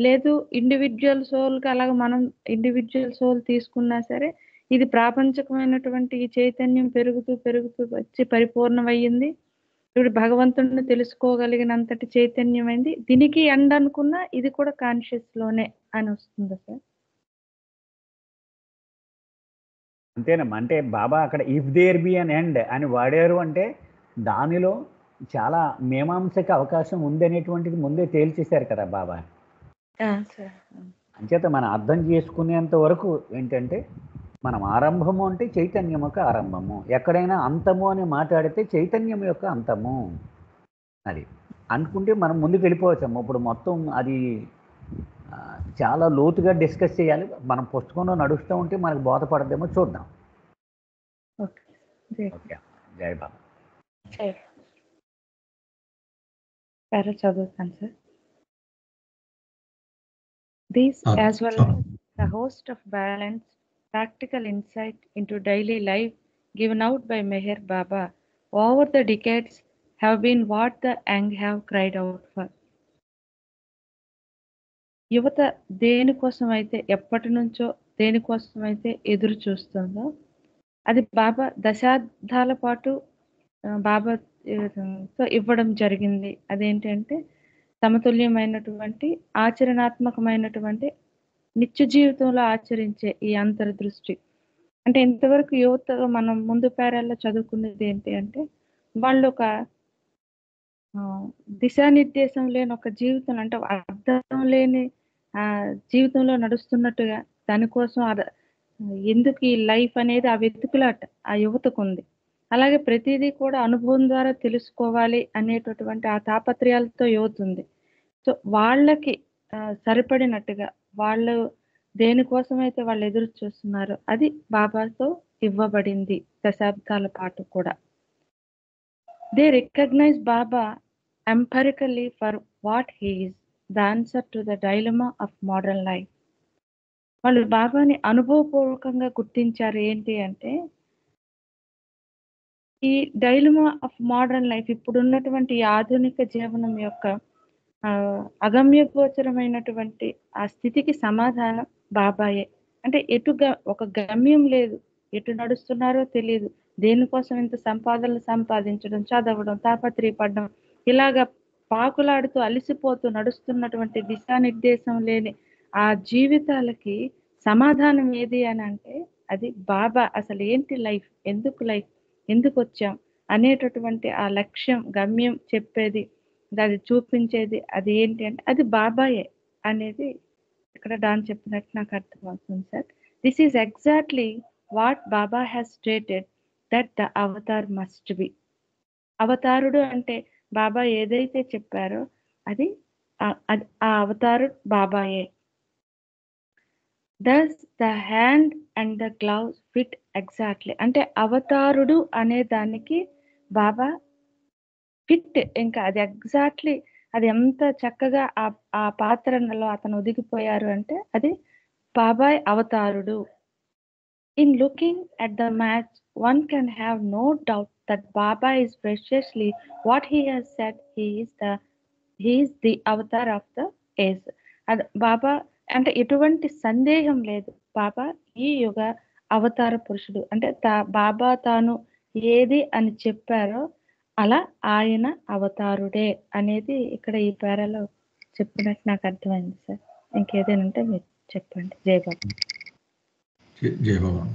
లేదు ఇండివిజువల్ సోల్కి అలాగ మనం ఇండివిజువల్ సోల్ తీసుకున్నా సరే ఇది ప్రాపంచకమైనటువంటి ఈ చైతన్యం పెరుగుతూ పెరుగుతూ వచ్చి పరిపూర్ణమయ్యింది. ఇప్పుడు భగవంతుడిని తెలుసుకోగలిగినంతటి చైతన్యమైంది. దీనికి ఎండ్ అనుకున్నా ఇది కూడా కాన్షియస్ లోనే అని వస్తుందా సార్? అంతేనమ్మా. అంటే బాబా అక్కడ if there be an end అని వాడారు అంటే దానిలో చాలా మీమాంసకి అవకాశం ఉంది అనేటువంటిది ముందే తేల్చేశారు కదా బాబా. సార్ అంచేత మనం అర్థం చేసుకునేంత వరకు ఏంటంటే మనం ఆరంభము అంటే చైతన్యం యొక్క ఆరంభము, ఎక్కడైనా అంతము అని మాట్లాడితే చైతన్యం యొక్క అంతము అది అనుకుంటే మనం ముందుకు వెళ్ళిపోవచ్చమ్మా. ఇప్పుడు మొత్తం అది చాలా లోతుగా డిస్కస్ చేయాలి. మనం పుస్తకంలో నడుస్తూ ఉంటే మనకు బోధపడదేమో చూద్దాం. ఓకే జై బాబా. సరే చదువుతాను sir. These as well as the host of balanced practical insight into daily life given out by Meher Baba over the decades have been what the young have cried out for. యువత దేనికోసమైతే ఎప్పటి నుంచో దేనికోసమైతే ఎదురు చూస్తుందో అది బాబా దశాబ్దాల పాటు బాబాతో ఇవ్వడం జరిగింది. అదేంటంటే సమతుల్యమైనటువంటి ఆచరణాత్మకమైనటువంటి నిత్య జీవితంలో ఆచరించే ఈ అంతర్దృష్టి. అంటే ఇంతవరకు యువత మనం ముందు పేరాల్లో చదువుకునేది ఏంటి అంటే వాళ్ళు ఒక దిశానిర్దేశం లేని ఒక జీవితం, అంటే అర్థం లేని జీవితంలో నడుస్తున్నట్టుగా దానికోసం ఎందుకు ఈ లైఫ్ అనేది ఆ వెతుకులాట ఆ యువతకు ఉంది. అలాగే ప్రతిదీ కూడా అనుభవం ద్వారా తెలుసుకోవాలి అనేటటువంటి ఆ తాపత్రయాలతో యువత ఉంది. సో వాళ్ళకి సరిపడినట్టుగా వాళ్ళు దేనికోసమైతే వాళ్ళు ఎదురు చూస్తున్నారో అది బాబాతో ఇవ్వబడింది దశాబ్దాల పాటు కూడా. They recognise Baba empirically for what he is the answer to the dilemma of modern life. వాళ్ళు బాబాని అనుభవపూర్వకంగా గుర్తించారు. ఏంటి అంటే ఈ డైలమా ఆఫ్ మోడర్న్ లైఫ్, ఇప్పుడు ఉన్నటువంటి ఆధునిక జీవనం యొక్క అగమ్యగోచరమైనటువంటి ఆ స్థితికి సమాధానం బాబాయే. అంటే ఒక గమ్యం లేదు, ఎటు నడుస్తున్నారో తెలియదు, దేనికోసం ఇంత సంపాదనలు సంపాదించడం, చదవడం, తాపత్రయపడడం, ఇలాగా పాకులాడుతూ అలిసిపోతూ నడుస్తున్నటువంటి దిశానిర్దేశం లేని ఆ జీవితాలకి సమాధానం ఏది అని అంటే అది బాబా. అసలు ఏంటి లైఫ్, ఎందుకు వచ్చాం అనేటటువంటి ఆ లక్ష్యం గమ్యం చెప్పేది, అది చూపించేది అది ఏంటి అంటే అది బాబాయే అనేది ఇక్కడ డాన్ చెప్పినట్టు నాకు అర్థమవుతుంది sir. This is exactly what Baba has stated that the avatar must be. అవతారుడు అంటే బాబా ఏదైతే చెప్పారో అది ఆ అవతారు బాబాయే. Thus the hand and the glove fit exactly. అంటే అవతారుడు అనే దానికి బాబా ఫిట్, ఇంకా అది ఎగ్జాక్ట్లీ అది ఎంత చక్కగా ఆ పాత్రలో అతను ఒదిగిపోయారు అంటే అది బాబాయ్ అవతారుడు. In looking at the match one can have no doubt that Baba is preciously what he has said. He is the avatar of the age. అది బాబా అంటే ఎటువంటి సందేహం లేదు, బాబా ఈ యుగ అవతార పురుషుడు. అంటే బాబా తాను ఏది అని చెప్పారో అలా ఆయన అవతారుడే అనేది ఇక్కడ ఈ పేరాలో చెప్పినట్టు నాకు అర్థమైంది సార్. ఇంకేదైనా ఉంటే మీరు చెప్పండి. జై బాబా. జై బాబా.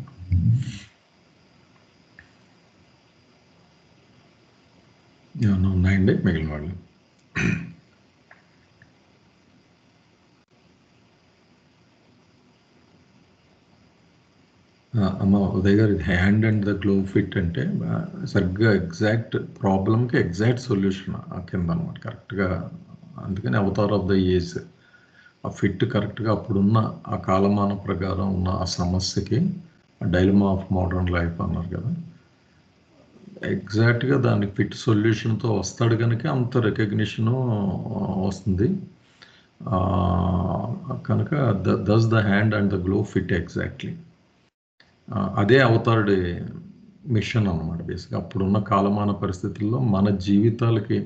ఉన్నాయండి మిగిలిన వాళ్ళు? అమ్మ ఉదయ్ గారు, ఇది hand and the glove fit అంటే సరిగ్గా ఎగ్జాక్ట్ ప్రాబ్లంకి ఎగ్జాక్ట్ సొల్యూషన్ కింద అనమాట కరెక్ట్గా. అందుకని అవతార్ ఆఫ్ ద ఏజ్ ఆ ఫిట్ కరెక్ట్గా అప్పుడున్న ఆ కాలమాన ప్రకారం ఉన్న ఆ సమస్యకి డైలమా ఆఫ్ మోడర్న్ లైఫ్ అన్నారు కదా, ఎగ్జాక్ట్గా దానికి ఫిట్ సొల్యూషన్తో వస్తాడు కనుక అంత రికగ్నిషను వస్తుంది. కనుక thus the hand and the glove fit exactly. అదే అవతారుడి మిషన్ అన్నమాట బేసిక్గా. అప్పుడున్న కాలమాన పరిస్థితుల్లో మన జీవితాలకి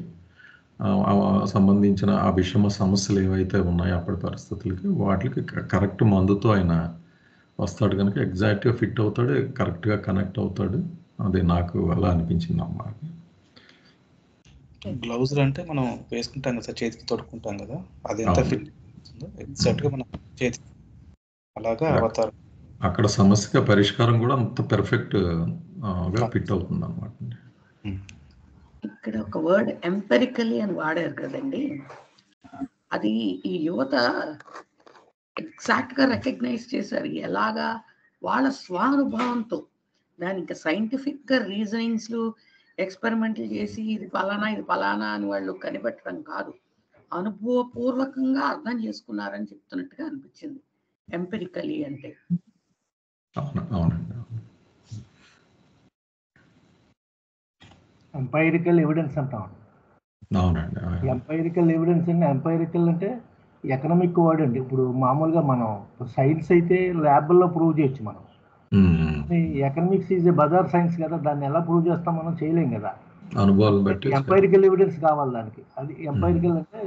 సంబంధించిన ఆ విషమ సమస్యలు ఏవైతే ఉన్నాయో అప్పటి పరిస్థితులకి వాటికి కరెక్ట్ మందుతో ఆయన వస్తాడు కనుక ఎగ్జాక్ట్గా ఫిట్ అవుతాడు, కరెక్ట్గా కనెక్ట్ అవుతాడు. అది నాకు అలా అనిపించింది అమ్మా. గ్లౌజ్ అంటే మనం వేసుకుంటాం కదా సార్, చేతికి తొడుక్కుంటాం కదా, అది ఎంత ఫిట్ ఎగ్జాక్ట్గా మన చేతి అలాగా అవతారం. అక్కడ సమస్యగా పరిష్కారం కూడా అంత పెర్ఫెక్ట్ గా ఫిట్ అవుతుంది అనమాట. ఇక్కడ ఒక వర్డ్ ఎంపెరికలీ అని వాడారు కదండి, అది ఈ యువత ఎగ్జాక్ట్ గా రికగ్నైజ్ చేశారు. ఎలాగా వాళ్ళ స్వానుభవంతో, దానికి సైంటిఫిక్ గా రీజనింగ్స్ ఎక్స్పెరిమెంట్లు చేసి ఇది ఫలానా అని వాళ్ళు కనిపెట్టడం కాదు, అనుభవపూర్వకంగా అర్థం చేసుకున్నారని చెప్తున్నట్టుగా అనిపించింది ఎంపెరికలీ అంటే. ఎంపైరికల్ ఎవిడెన్స్ అంటాం. ఎంపైరికల్ ఎవిడెన్స్ అంటే, ఎంపైరికల్ అంటే ఎకనామిక్ వర్డ్ అండి. ఇప్పుడు మామూలుగా మనం సైన్స్ అయితే ల్యాబ్లో ప్రూవ్ చేయొచ్చు మనం. Economics is a bizarre science కదా, దాన్ని ఎలా ప్రూవ్ చేస్తాం మనం, చేయలేం కదా. అనుభవాలు బట్టి ఎంపైరికల్ ఎవిడెన్స్ కావాలి దానికి. అది ఎంపైరికల్ అంటే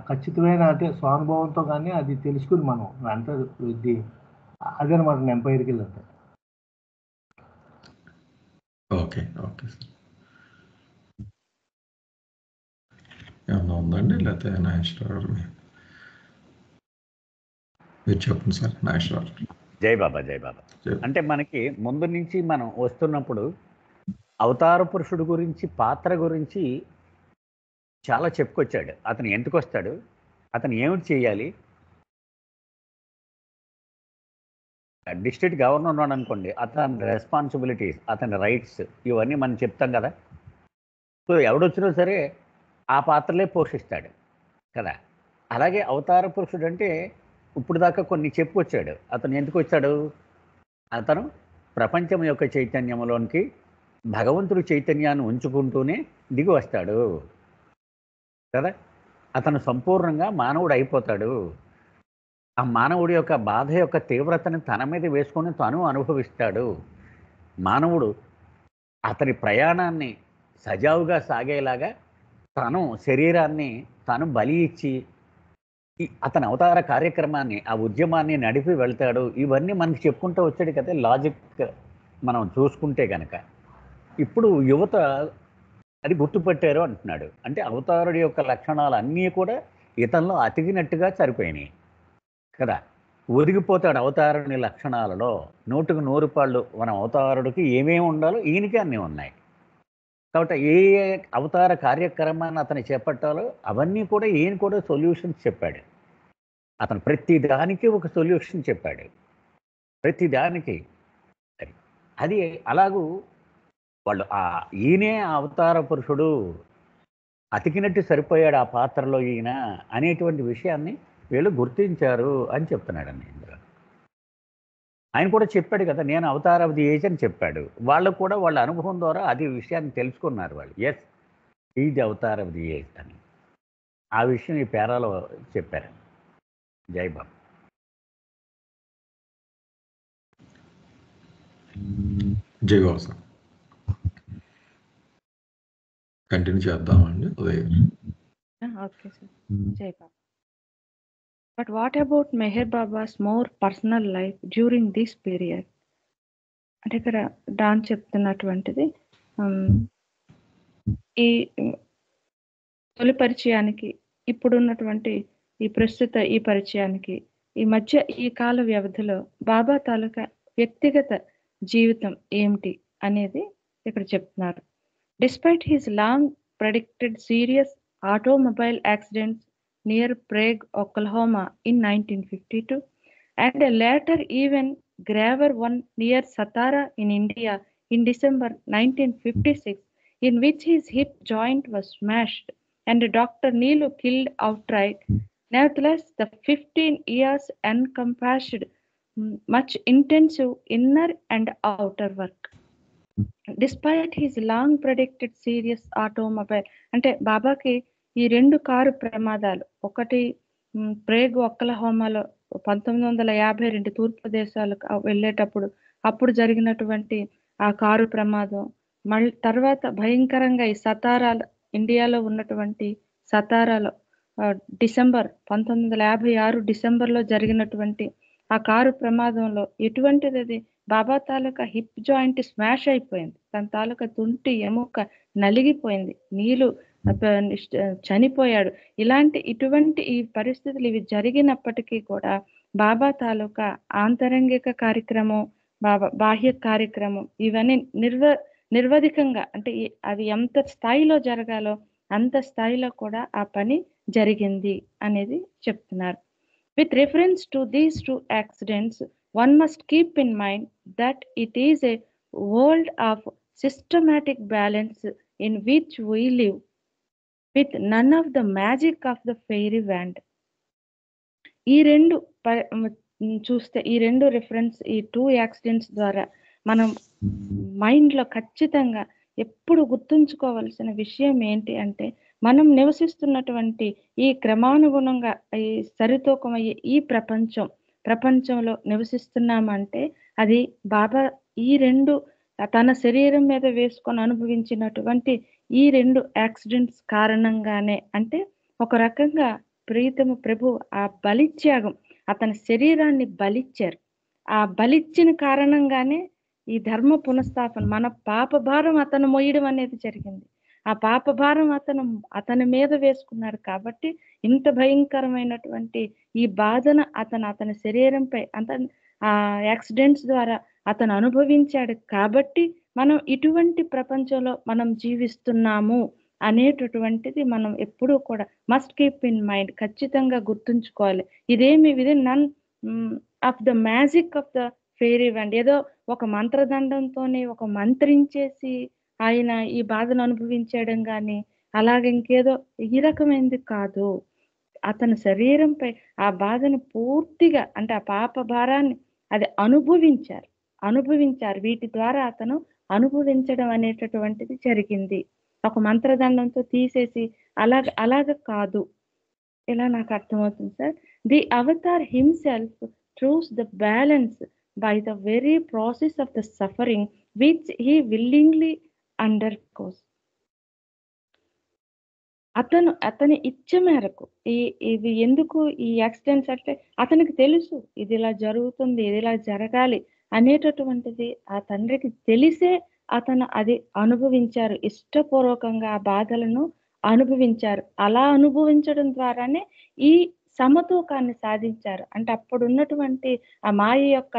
ఖచ్చితమైన అంటే స్వానుభవంతో కానీ అది తెలుసుకుని మనం అంటే అదనమాట ఎంపైరికల్ అంటే. ఓకే ఓకే సార్, ఏమన్నా ఉందండి? లేకపోతే నాగేశ్వరరావు మీరు చెప్పండి సార్. నాగేశ్వరరావు. జై బాబా. జై బాబా. అంటే మనకి ముందు నుంచి మనం వస్తున్నప్పుడు అవతార పురుషుడు గురించి, పాత్ర గురించి చాలా చెప్పుకొచ్చాడు. అతను ఎందుకు వస్తాడు, అతను ఏమిటి చేయాలి. డిస్ట్రిక్ట్ గవర్నర్ ఉన్నాడు అనుకోండి, అతని రెస్పాన్సిబిలిటీస్, అతని రైట్స్, ఇవన్నీ మనం చెప్తాం కదా. సో ఎవడొచ్చినా సరే ఆ పాత్రలే పోషిస్తాడు కదా. అలాగే అవతార పురుషుడు అంటే ఇప్పుడు దాకా కొన్ని చెప్పుకొచ్చాడు. అతను ఎందుకు వచ్చాడు, అతను ప్రపంచం యొక్క చైతన్యంలోనికి భగవంతుడి చైతన్యాన్ని ఉంచుకుంటూనే దిగి వస్తాడు కదా. అతను సంపూర్ణంగా మానవుడు అయిపోతాడు. ఆ మానవుడి యొక్క బాధ యొక్క తీవ్రతని తన మీద వేసుకొని తను అనుభవిస్తాడు. మానవుడు అతని ప్రయాణాన్ని సజావుగా సాగేలాగా తను శరీరాన్ని తను బలి ఇచ్చి అతని అవతార కార్యక్రమాన్ని, ఆ ఉద్యమాన్ని నడిపి వెళ్తాడు. ఇవన్నీ మనకి చెప్పుకుంటూ వచ్చాడు కదా లాజిక్ మనం చూసుకుంటే కనుక. ఇప్పుడు యువత అది గుర్తుపెట్టారు అంటున్నాడు. అంటే అవతారుడి యొక్క లక్షణాలు అన్నీ కూడా ఇతనిలో అతికినట్టుగా సరిపోయినాయి కదా. ఒదిగిపోతాడు అవతారుని లక్షణాలలో. 100కు 100 పాళ్ళు మన అవతారుడికి ఏమేమి ఉండాలో ఈయనకి అన్నీ ఉన్నాయి. కాబట్టి ఏ అవతార కార్యక్రమాన్ని అతను చేపట్టాలో అవన్నీ కూడా ఈయన కూడా సొల్యూషన్స్ చెప్పాడు. అతను ప్రతి దానికి ఒక సొల్యూషన్ చెప్పాడు, ప్రతి దానికి. అది అలాగూ వాళ్ళు ఈయనే అవతార పురుషుడు, అతికినట్టు సరిపోయాడు ఆ పాత్రలో ఈయన అనేటువంటి విషయాన్ని వీళ్ళు గుర్తించారు అని చెప్తున్నాడండి ఇందులో. ఆయన కూడా చెప్పాడు కదా, నేను అవతార్ ఆఫ్ ది ఏజ్ అని చెప్పాడు. వాళ్ళు కూడా వాళ్ళ అనుభవం ద్వారా అది విషయాన్ని తెలుసుకున్నారు వాళ్ళు. ఎస్, ఈ the Avatar of the age అని ఆ విషయం ఈ పేరాలో చెప్పారు. జై బాబు. జై బాబు సార్. కంటిన్యూ చేద్దామండి. Okay sir. జై బాబు. But what about Meher Baba's more personal life during this period? అంటే ఇక్కడ డాన్ చెప్తున్నటువంటిది ఈ తొలి పరిచయానికి ఇప్పుడున్నటువంటి ఈ ప్రస్తుత ఈ పరిచయానికి ఈ మధ్య ఈ కాల వ్యవధిలో బాబా తాలూకా వ్యక్తిగత జీవితం ఏమిటి అనేది ఇక్కడ చెప్తున్నారు. Despite his long predicted serious automobile accidents near Prague, Oklahoma in 1952 and a later even graver one near Satara in India in December 1956 in which his hip joint was smashed and Dr. Neelu killed outright. Nevertheless, the 15 years encompassed much intensive inner and outer work. Despite his long predicted serious automobile, అంటే బాబాకి ఈ 2 car ప్రమాదాలు, ఒకటి Prague ఒక్లహోమాలో 1952 తూర్పు దేశాలకు వెళ్ళేటప్పుడు అప్పుడు జరిగినటువంటి ఆ కారు ప్రమాదం, మళ్ళీ తర్వాత భయంకరంగా ఈ సతారా ఇండియాలో ఉన్నటువంటి సతారాలో డిసెంబర్ 1956 డిసెంబర్లో జరిగినటువంటి ఆ కారు ప్రమాదంలో ఎటువంటిది అది, బాబా తాలూకా హిప్ జాయింట్ స్మాష్ అయిపోయింది, తన తాలూకా తుంటి ఎముక నలిగిపోయింది, నీళ్ళు చనిపోయాడు. ఇటువంటి ఈ పరిస్థితులు ఇవి జరిగినప్పటికీ కూడా బాబా తాలూకా ఆంతరంగిక కార్యక్రమం, బాహ్య కార్యక్రమం ఇవన్నీ నిర్వధికంగా అంటే అవి ఎంత స్థాయిలో జరగాలో అంత స్థాయిలో కూడా ఆ పని జరిగింది అనేది చెప్తున్నారు. With reference to these two accidents, one must keep in mind that it is a world of systematic balance in which we live, with none of the magic of the fairy wand. ఈ రెండు చూస్తే ఈ రెండు reference, ఈ 2 accidents ద్వారా మనం మైండ్లో ఖచ్చితంగా ఎప్పుడు గుర్తుంచుకోవాల్సిన విషయం ఏంటి అంటే, మనం నివసిస్తున్నటువంటి ఈ క్రమానుగుణంగా ఈ సరితూకమయ్యే ఈ ప్రపంచంలో నివసిస్తున్నామంటే అది బాబా ఈ రెండు తన శరీరం మీద వేసుకొని అనుభవించినటువంటి ఈ 2 యాక్సిడెంట్స్ కారణంగానే. అంటే ఒక రకంగా ప్రీతము ప్రభు ఆ బలిత్యాగం, అతని శరీరాన్ని బలిచ్చారు. ఆ బలిచ్చిన కారణంగానే ఈ ధర్మ పునఃస్థాపన, మన పాప భారం అతను మోయడం అనేది జరిగింది. ఆ పాప భారం అతని మీద వేసుకున్నాడు కాబట్టి ఇంత భయంకరమైనటువంటి ఈ బాధన అతని శరీరంపై ఆ యాక్సిడెంట్స్ ద్వారా అతను అనుభవించాడు. కాబట్టి మనం ఇటువంటి ప్రపంచంలో మనం జీవిస్తున్నాము అనేటటువంటిది మనం ఎప్పుడూ కూడా మస్ట్ కీప్ ఇన్ మైండ్, ఖచ్చితంగా గుర్తుంచుకోవాలి. ఇదేమి none of the magic of the fairy wand, ఏదో ఒక మంత్రదండంతోనే ఒక మంత్రించేసి ఆయన ఈ బాధను అనుభవించడం కానీ అలాగే ఇంకేదో ఈ రకమైనది కాదు. అతని శరీరంపై ఆ బాధను పూర్తిగా అంటే ఆ పాప భారాన్ని అది అనుభవించారు. వీటి ద్వారా అతను అనుభవించడం అనేటటువంటిది జరిగింది. ఒక మంత్రదండంతో తీసేసి అలాగ కాదు. ఇలా నాకు అర్థమవుతుంది sir. The Avatar himself ట్రూస్ the balance by the very process of the suffering which he willingly undergoes. అతని ఇచ్చ మేరకు ఇవి ఎందుకు ఈ యాక్సిడెంట్స్ అంటే అతనికి తెలుసు ఇది ఇలా జరుగుతుంది, ఇది ఇలా జరగాలి అనేటటువంటిది ఆ తండ్రికి తెలిసే అతను అది అనుభవించారు, ఇష్టపూర్వకంగా ఆ బాధలను అనుభవించారు. అలా అనుభవించడం ద్వారానే ఈ సమతూకాన్ని సాధించారు. అంటే అప్పుడు ఉన్నటువంటి ఆ మాయ యొక్క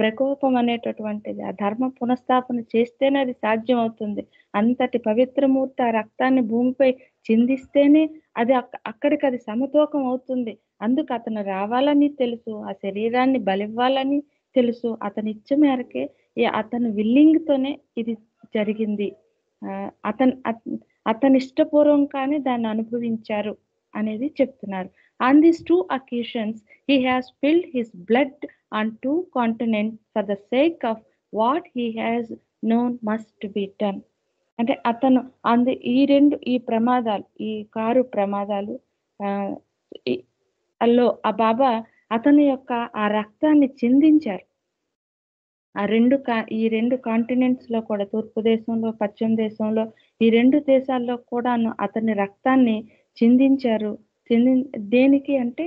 ప్రకోపం అనేటటువంటిది ఆ ధర్మ పునఃస్థాపన చేస్తేనే అది సాధ్యం అవుతుంది. అంతటి పవిత్రమూర్తి ఆ రక్తాన్ని భూమిపై చిందిస్తేనే అది అక్కడికి అది సమతూకం అవుతుంది. అందుకు అతను రావాలని తెలుసు, ఆ శరీరాన్ని బలివ్వాలని తెలుసు. అతని ఇచ్చ మేరకే అతను విల్లింగ్ తోనే ఇది జరిగింది. అతని ఇష్టపూర్వకంగానే దాన్ని అనుభవించారు అనేది చెప్తున్నారు. On these 2 occasions, he has spilled his blood on 2 continents for the sake of what he has known must be done. అంటే అతను ఈ ప్రమాదాలు, ఈ కారు ప్రమాదాలు అల్లో ఆ బాబా అతని యొక్క ఆ రక్తాన్ని చిందించారు. ఈ రెండు కాంటినెంట్స్ లో కూడా, తూర్పు దేశంలో పశ్చిమ దేశంలో ఈ 2 దేశాల్లో కూడా అతని రక్తాన్ని చిందించారు. దేనికి అంటే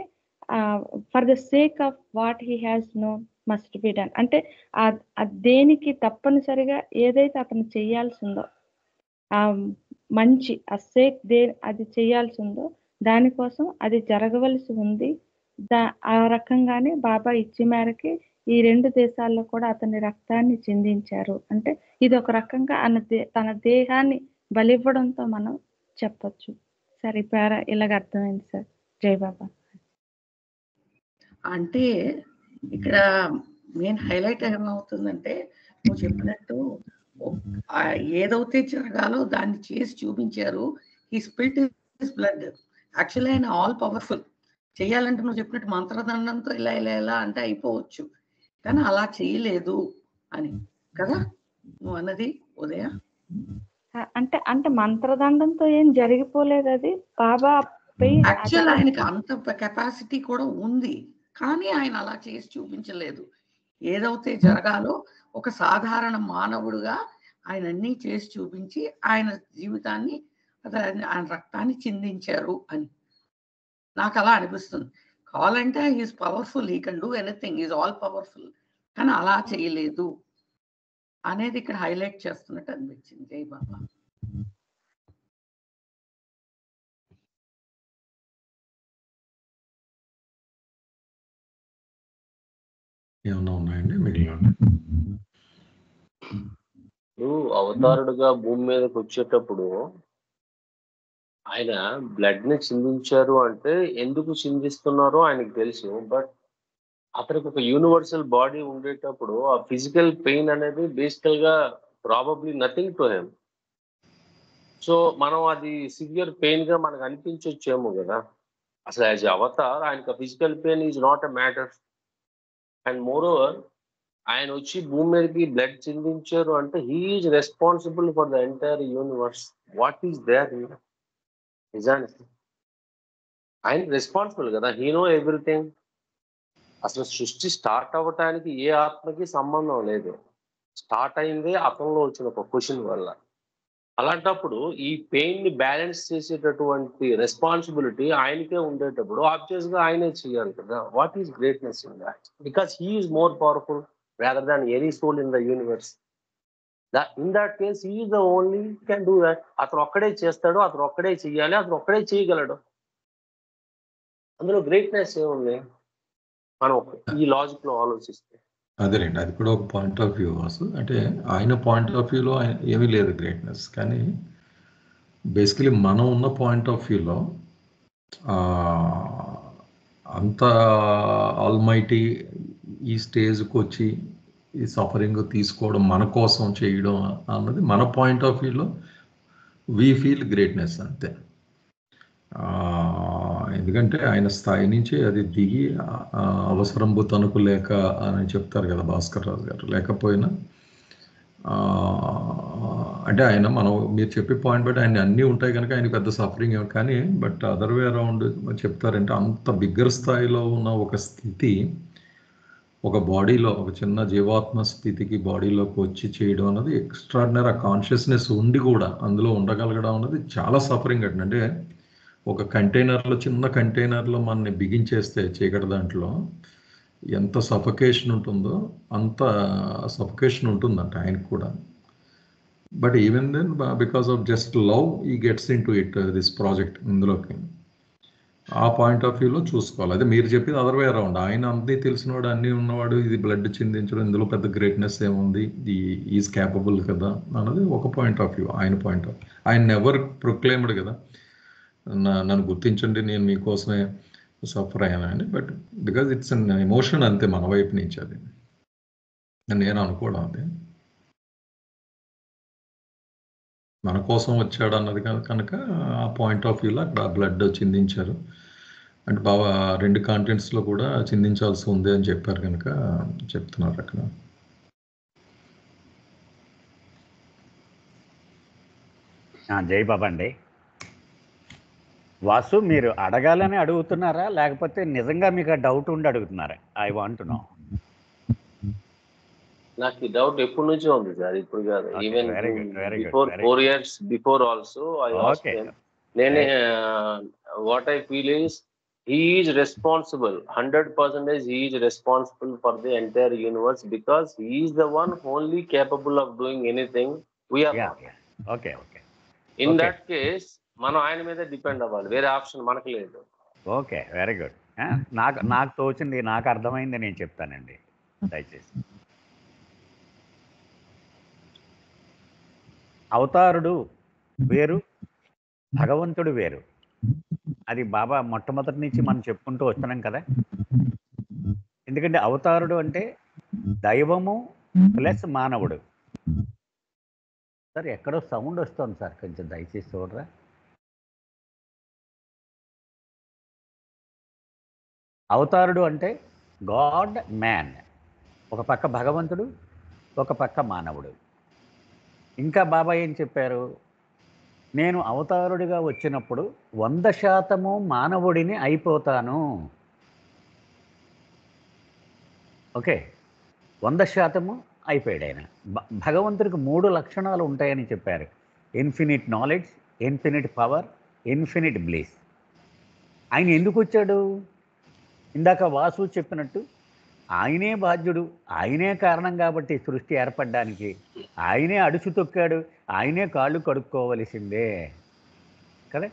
for the sake of what he has known must be done, అంటే దేనికి తప్పనిసరిగా ఏదైతే అతను చేయాల్సిందో ఆ మంచి ఆ సేక్ అది చేయాల్సిందో దానికోసం అది జరగవలసి ఉంది. ఆ రకంగానే బాబా ఇచ్చి మేరకి ఈ 2 దేశాల్లో కూడా అతని రక్తాన్ని చిందించారు. అంటే ఇది ఒక రకంగా తన దేహాన్ని బలివ్వడంతో మనం చెప్పొచ్చు సార్. ఈ పేర ఇలాగ అర్థమైంది సార్. జై బాబా. అంటే ఇక్కడ మెయిన్ హైలైట్ ఏమవుతుందంటే నువ్వు చెప్పినట్టు ఏదైతే జరగాలో దాన్ని చేసి చూపించారు. ఈ స్పిల్ట్ హిస్ బ్లడ్. యాక్చువల్లీ ఆయన ఆల్ పవర్ఫుల్. చేయాలంటే నువ్వు చెప్పినట్టు మంత్రదండంతో ఇలా అంటే అయిపోవచ్చు, కానీ అలా చేయలేదు అని కదా నువ్వు అన్నది ఉదయ. అంటే మంత్రదండంతో ఏం జరిగిపోలేదు, అది బాబా యాక్చువల్ ఆయనకి అంత కెపాసిటీ కూడా ఉంది, కానీ ఆయన అలా చేసి చూపించలేదు. ఏదైతే జరగాలో ఒక సాధారణ మానవుడుగా ఆయన అన్ని చేసి చూపించి ఆయన జీవితాన్ని అదే ఆయన రక్తాన్ని చిందించారు అని నాకు అలా అనిపిస్తుంది. కావాలంటే is powerful, he can do anything, is all powerful, కానీ అలా చేయలేదు అనేది ఇక్కడ హైలైట్ చేస్తున్నట్టు అనిపించింది. జై బాబా. ఏమన్నా ఉన్నాయండి మిగిలిన? ఇప్పుడు అవతారుడుగా భూమి మీదకి వచ్చేటప్పుడు ఆయన బ్లడ్ ని చిందించారు అంటే ఎందుకు చిందిస్తున్నారో ఆయనకు తెలుసు. బట్ అతనికి ఒక యూనివర్సల్ బాడీ ఉండేటప్పుడు ఆ ఫిజికల్ పెయిన్ అనేది బేసికల్ గా probably nothing to him. So మనం అది సివియర్ పెయిన్ గా మనకు అనిపించొచ్చేమో కదా. అసలు యాజ్ అవతార్ ఆయనకు physical pain is not a matter. And moreover ఆయన వచ్చి భూమి మీదకి బ్లడ్ చిందించారు అంటే he is responsible for the entire universe. What is there నిజానికి ఆయన రెస్పాన్సిబుల్ కదా. He know everything. అసలు సృష్టి స్టార్ట్ అవ్వటానికి ఏ ఆత్మకి సంబంధం లేదు. స్టార్ట్ అయిందే అతనిలో వచ్చిన ఒక క్వశ్చన్ వల్ల. అలాంటప్పుడు ఈ పెయిన్ ని బ్యాలెన్స్ చేసేటటువంటి రెస్పాన్సిబిలిటీ ఆయనకే ఉండేటప్పుడు ఆబ్వియస్ గా ఆయనే చేయాలి కదా. What is greatness in that? Because he is more powerful rather than any soul in the universe. In that case, he is the only can do that. అతను ఒక్కడే చేస్తాడు, అతను ఒక్కడే చెయ్యాలి, అతను ఒక్కడే చేయగలడు. అందులో గ్రేట్నెస్ ఏముంది మనం ఈ లాజిక్ లో ఆలోచిస్తే? అదేలేండి, అది కూడా ఒక పాయింట్ ఆఫ్ వ్యూ వాసు. అంటే ఆయన పాయింట్ ఆఫ్ వ్యూలో ఏమీ లేదు గ్రేట్నెస్. కానీ బేసికలీ మనం ఉన్న పాయింట్ ఆఫ్ వ్యూలో అంత ఆల్మైటీ ఈ స్టేజ్కి వచ్చి ఈ సఫరింగ్ తీసుకోవడం, మన కోసం చేయడం అన్నది మన పాయింట్ ఆఫ్ వ్యూలో వీ ఫీల్ గ్రేట్నెస్ అంతే. ఎందుకంటే ఆయన స్థాయి నుంచి అది దిగి అవసరంబు తనకు లేక అని చెప్తారు కదా భాస్కర్ రాజు గారు. లేకపోయినా అంటే ఆయన మనం మీరు చెప్పే పాయింట్ బట్టి ఆయన అన్నీ ఉంటాయి కనుక ఆయన పెద్ద సఫరింగ్ ఏమో. కానీ బట్ అదర్ వే అరౌండ్ చెప్తారంటే అంత బిగ్గర్ స్థాయిలో ఉన్న ఒక స్థితి ఒక బాడీలో, ఒక చిన్న జీవాత్మ స్థితికి బాడీలోకి వచ్చి చేయడం అన్నది ఎక్స్ట్రాడినరీ. ఆ కాన్షియస్నెస్ ఉండి కూడా అందులో ఉండగలగడం అన్నది చాలా సఫరింగ్. అంటే ఒక కంటైనర్లో, చిన్న కంటైనర్లో మనని బిగించేస్తే చీకటి దాంట్లో ఎంత సఫకేషన్ ఉంటుందో అంత సఫకేషన్ ఉంటుందంట ఆయనకు కూడా. But even then because of just love he gets into it this project. ఇందులోకి ఆ పాయింట్ ఆఫ్ వ్యూలో చూసుకోవాలి. అదే మీరు చెప్పింది అదర్ వే అరౌండ్. ఆయన అన్నీ తెలిసినవాడు, అన్నీ ఉన్నవాడు, ఇది బ్లడ్ చిందించడం, ఇందులో పెద్ద గ్రేట్నెస్ ఏముంది, ఈజ్ క్యాపబుల్ కదా అన్నది ఒక పాయింట్ ఆఫ్ వ్యూ. ఆయన పాయింట్ ఆఫ్ ఆయన ఎవర్ ప్రొక్లైమ్డ్ కదా, నన్ను గుర్తించండి, నేను మీకోసమే సఫర్ అయ్యానని. But because it's an emotion అంతే మన వైపు నుంచి. అది నేను అనుకోవడం, అది మన కోసం వచ్చాడు అన్నది కనుక ఆ పాయింట్ ఆఫ్ వ్యూలో అక్కడ బ్లడ్ చిందించారు. అంటే బాగా 2 కాంటెంట్స్లో కూడా చిందించాల్సి ఉంది అని చెప్పారు కనుక చెప్తున్నారు అక్కడ. జై బాబా అండి. వాసు, మీరు అడగాలని అడుగుతున్నారా లేకపోతే నిజంగా మీకు డౌట్ ఉండి అడుగుతున్నారా? I want to know. నాకు ఈ డౌట్ ఎప్పటి నుంచో ఉంది సార్, ఇప్పుడు కాదు. Even before 4 years before also I asked him. నేనే what I feel is he is responsible 100%. He is responsible for the entire universe because he is the one only capable of doing anything. We are not. Okay. In that case మనం ఆయన మీద depend అవ్వాలి, వేరే option మనకు లేదు. Okay, very good. నాకు తోచింది, నాకు అర్థమైంది నేను చెప్తానండి దయచేసి. అవతారుడు వేరు, భగవంతుడు వేరు. అది బాబా మొట్టమొదటి నుంచి మనం చెప్పుకుంటూ వస్తున్నాం కదా. ఎందుకంటే అవతారుడు అంటే దైవము ప్లస్ మానవుడు. సార్ ఎక్కడో సౌండ్ వస్తుంది సార్, కొంచెం దయచేసి చూడరా. అవతారుడు అంటే గాడ్ మ్యాన్, ఒక పక్క భగవంతుడు, ఒక పక్క మానవుడు. ఇంకా బాబా ఏం చెప్పారు? నేను అవతారుడిగా వచ్చినప్పుడు 100% మానవుడిని అయిపోతాను. ఓకే, 100% అయిపోయాడు ఆయన. భగవంతుడికి 3 లక్షణాలు ఉంటాయని చెప్పారు. Infinite knowledge, infinite power, infinite bliss. ఆయన ఎందుకు వచ్చాడు? ఇందాక వాసు చెప్పినట్టు ఆయనే బాధ్యుడు, ఆయనే కారణం కాబట్టి సృష్టి ఏర్పడడానికి. ఆయనే అడుచు తొక్కాడు, ఆయనే కాళ్ళు కడుక్కోవలసిందే కదా.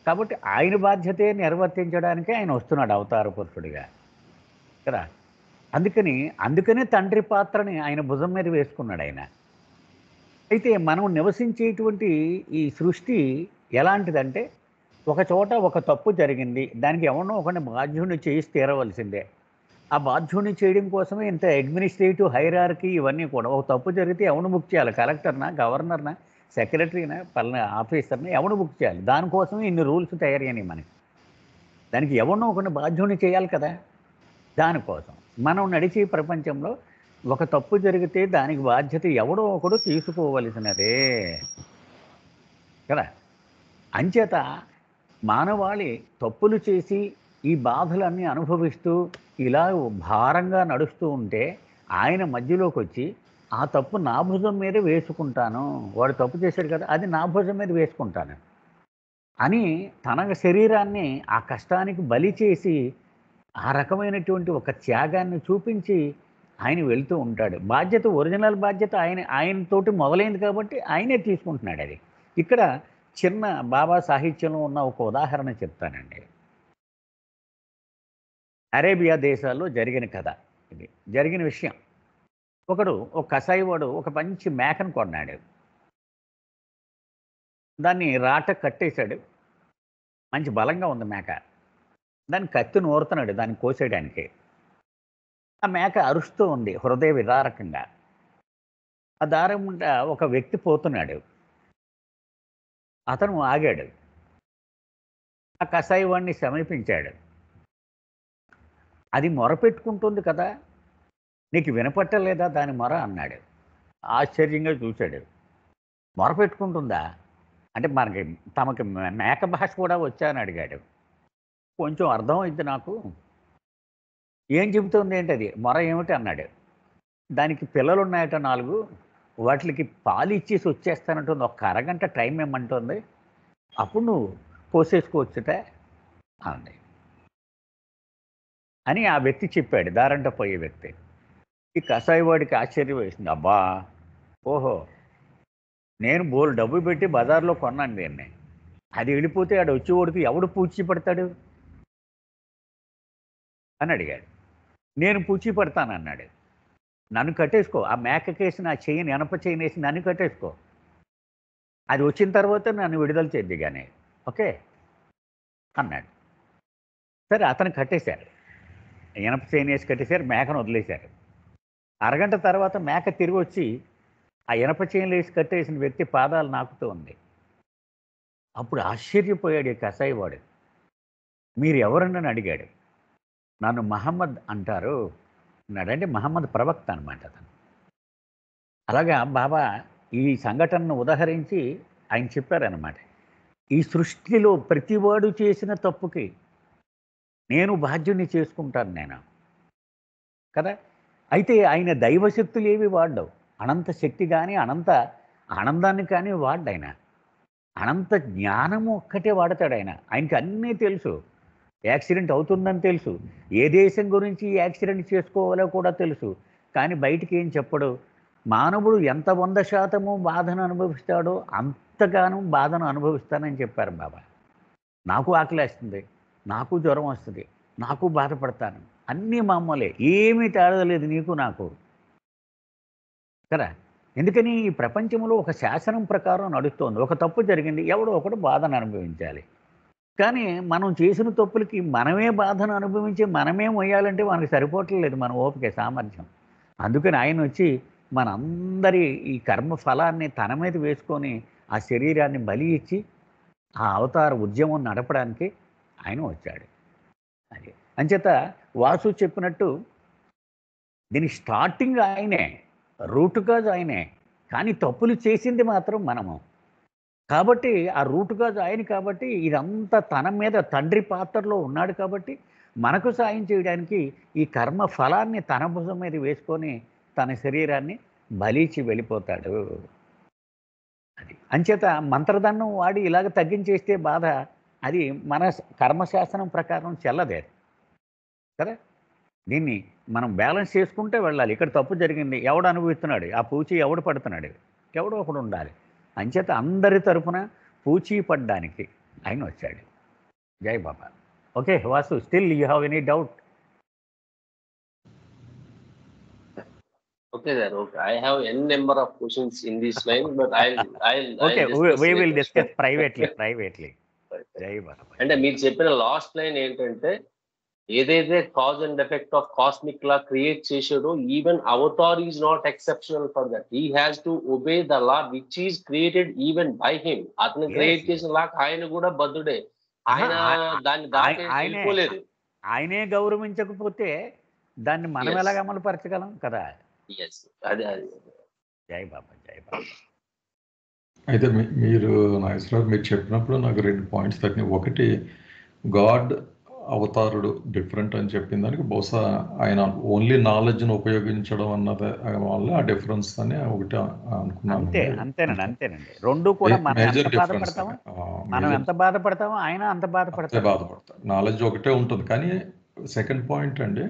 కాబట్టి ఆయన బాధ్యతే నిర్వర్తించడానికి ఆయన వస్తున్నాడు అవతార పురుషుడిగా కదా. అందుకనే తండ్రి పాత్రని ఆయన భుజం మీద వేసుకున్నాడు ఆయన. అయితే మనం నివసించేటువంటి ఈ సృష్టి ఎలాంటిదంటే, ఒక చోట ఒక తప్పు జరిగింది, దానికి ఎవరినో ఒకరిని బాధ్యుడిని చేసి తీరవలసిందే. ఆ బాధ్యుడిని చేయడం కోసమే ఇంత అడ్మినిస్ట్రేటివ్ హైరార్కీ ఇవన్నీ కూడా. ఒక తప్పు జరిగితే ఎవరిని బుక్ చేయాలి? కలెక్టర్నా, గవర్నర్నా, సెక్రటరీనా, పలానా ఆఫీసర్ని ఎవరిని బుక్ చేయాలి? దానికోసమే ఇన్ని రూల్స్ తయారయ్యాయి మనకి. దానికి ఎవరినో ఒకరిని బాధ్యుడిని చేయాలి కదా. దానికోసం మనం నడిచే ప్రపంచంలో ఒక తప్పు జరిగితే దానికి బాధ్యత ఎవడో ఒకడు తీసుకోవలసినదే కదా. అంచేత మానవాళి తప్పులు చేసి ఈ బాధలన్నీ అనుభవిస్తూ ఇలా భారంగా నడుస్తూ ఉంటే ఆయన మధ్యలోకి వచ్చి ఆ తప్పు నా భుజం మీద వేసుకుంటాను, వాడు తప్పు చేశాడు కదా, అది నా భుజం మీద వేసుకుంటాను అని తన శరీరాన్ని ఆ కష్టానికి బలి చేసి ఆ రకమైనటువంటి ఒక త్యాగాన్ని చూపించి ఆయన వెళ్తూ ఉంటాడు. బాధ్యత, ఒరిజినల్ బాధ్యత ఆయనతోటి మొదలైంది కాబట్టి ఆయనే తీసుకుంటున్నాడు. అది ఇక్కడ చిన్న బాబా సాహిత్యంలో ఉన్న ఒక ఉదాహరణ చెప్తానండి. అరేబియా దేశాల్లో జరిగిన కథ ఇది. జరిగిన విషయం, ఒక కసాయివాడు ఒక మంచి మేకను కొన్నాడు. దాన్ని రాట కట్టేశాడు. మంచి బలంగా ఉంది మేక. దాన్ని కత్తి నూరుతున్నాడు దాన్ని కోసేయడానికి. ఆ మేక అరుస్తూ ఉంది హృదయ విదారకంగా. ఆ దారం ఒక వ్యక్తి పోతున్నాడు. అతను ఆగాడు. ఆ కసాయి వాడిని సమీపించాడు. అది మొరపెట్టుకుంటుంది కదా, నీకు వినపట్టలేదా దాని మొర అన్నాడు. ఆశ్చర్యంగా చూశాడు. మొరపెట్టుకుంటుందా అంటే తమకి మేక భాష కూడా వచ్చా అని అడిగాడు. కొంచెం అర్థమైంది నాకు. ఏం చెబుతుంది ఏంటి అది మొర ఏమిటి అన్నాడు. దానికి పిల్లలు ఉన్నాయట 4, వాటికి పాలు ఇచ్చేసి వచ్చేస్తానంటుంది, ఒక అరగంట టైం ఏమంటుంది, అప్పుడు నువ్వు పోసేసుకోవచ్చుట అంది అని ఆ వ్యక్తి చెప్పాడు, దారంట పోయే వ్యక్తి. ఈ కసాయివాడికి ఆశ్చర్యం వేసింది. అబ్బా, ఓహో, నేను బోల్ డబ్బు పెట్టి బజార్లో కొన్నాను దీన్ని, అది వెళ్ళిపోతే ఆడు వచ్చేవాడికి ఎవడు పూచి పడతాడు అని అడిగాడు. నేను పూచి పడతాను అన్నాడు. నన్ను కట్టేసుకో, ఆ మేకకేసి నా చెయ్యిని, ఎనప చెయ్యిని వేసి నన్ను కట్టేసుకో, అది వచ్చిన తర్వాత నన్ను విడుదల చేద్ది కానీ, ఓకే అన్నాడు. సరే, అతను కట్టేశారు, ఎనప చెయ్యిని వేసి కట్టేశారు, మేకను వదిలేశారు. అరగంట తర్వాత మేక తిరిగి వచ్చి ఆ ఎనప చెయ్యిని వేసి కట్టేసిన వ్యక్తి పాదాలు నాకుతూ ఉంది. అప్పుడు ఆశ్చర్యపోయాడు ఈ కసాయివాడు. మీరు ఎవరని అడిగాడు. నన్ను మహమ్మద్ అంటారు అన్నాడు. అంటే మహమ్మద్ ప్రవక్త అనమాట అతను. అలాగా బాబా ఈ సంఘటనను ఉదహరించి ఆయన చెప్పారనమాట. ఈ సృష్టిలో ప్రతివాడు చేసిన తప్పుకి నేను బాధ్యుని చేసుకుంటాను నేను కదా. అయితే ఆయన దైవశక్తులు ఏవి వాడ్డావు, అనంత శక్తి కానీ అనంత ఆనందాన్ని కానీ వాడ్డు. ఆయన అనంత జ్ఞానము ఒక్కటే వాడతాడు. ఆయనకి అన్నీ తెలుసు. యాక్సిడెంట్ అవుతుందని తెలుసు, ఏ దేశం గురించి యాక్సిడెంట్ చేసుకోవాలో కూడా తెలుసు. కానీ బయటికి ఏం చెప్పడు. మానవుడు ఎంత 100% బాధను అనుభవిస్తాడో అంతగానో బాధను అనుభవిస్తానని చెప్పారు బాబా. నాకు ఆకలేస్తుంది, నాకు జ్వరం వస్తుంది, నాకు బాధపడతాను, అన్నీ మామూలే, ఏమీ తేడా లేదు నీకు నాకు కదా. ఎందుకని ఈ ప్రపంచంలో ఒక శాసనం ప్రకారం నడుస్తోంది. ఒక తప్పు జరిగింది, ఎవడో ఒకడు బాధను అనుభవించాలి. కానీ మనం చేసిన తప్పులకి మనమే బాధను అనుభవించి మనమే మొయ్యాలంటే మనకు సరిపోవట్లేదు మన ఓపిక సామర్థ్యం. అందుకని ఆయన వచ్చి మనందరి ఈ కర్మ ఫలాన్ని తన మీద వేసుకొని ఆ శరీరాన్ని బలి ఇచ్చి ఆ అవతార ఉద్యమం నడపడానికి ఆయన వచ్చాడు. అది అంచేత వాసు చెప్పినట్టు దీని స్టార్టింగ్ ఆయనే, రూట్ కాజ్ ఆయనే, కానీ తప్పులు చేసింది మాత్రం మనము. కాబట్టి ఆ రూట్ కాజ్ ఆయన, కాబట్టి ఇదంతా తన మీద తండ్రి పాత్రలో ఉన్నాడు. కాబట్టి మనకు సాయం చేయడానికి ఈ కర్మ ఫలాన్ని తన భుజం మీద వేసుకొని తన శరీరాన్ని బలిచి వెళ్ళిపోతాడు. అది అంచేత మంత్రదండం వాడి ఇలాగ తగ్గించేస్తే బాధ అది మన కర్మశాస్త్రం ప్రకారం చెల్లదే కదా. దీన్ని మనం బ్యాలెన్స్ చేసుకుంటే వెళ్ళాలి. ఇక్కడ తప్పు జరిగింది, ఎవడు అనుభవిస్తున్నాడు, ఆ పూచి ఎవడు పడుతున్నాడు, ఎవడో ఒకడు ఉండాలి. అంచేత అందరి తరపున పూచి పడ్డానికి ఆయన వచ్చాడు. జై Baba. Okay Vasu, still you have any doubt? Okay, sir. Okay, I have n number of questions in this line, but Okay, we will discuss privately. జై బాబా. అంటే మీరు చెప్పిన లాస్ట్ లైన్ ఏంటంటే, ఏదైతే cause and effect of cosmic law create చేసాడో, even avatar is not exceptional for that. He has to obey the law which is created even by him. అతను create చేసిన law ఆయన కూడా బద్ధుడే. ఆయన దాన్ని దాటుకోలేదు. ఆయనే గౌరవించకపోతే దాన్ని మనం ఎలాగ అమలు పరచగలం కదా. జై బాబా, జై బాబా. అయితే మీరు నాగేశ్వరరావు మీరు చెప్పినప్పుడు నాకు 2 పాయింట్స్ తగ్గినాయి. ఒకటి, గాడ్ అవతారుడు డిఫరెంట్ అని చెప్పిన దానికి బహుశా ఆయన ఓన్లీ నాలెడ్జ్ను ఉపయోగించడం అన్నది వల్ల ఆ డిఫరెన్స్ అని ఒకటి అనుకున్నాను. అంతేనండి. రెండు కూడా మనం ఎంత బాధపడతామో ఆయన అంత బాధపడతారు. నాలెడ్జ్ ఒకటే ఉంటుంది. కానీ సెకండ్ పాయింట్ అండి,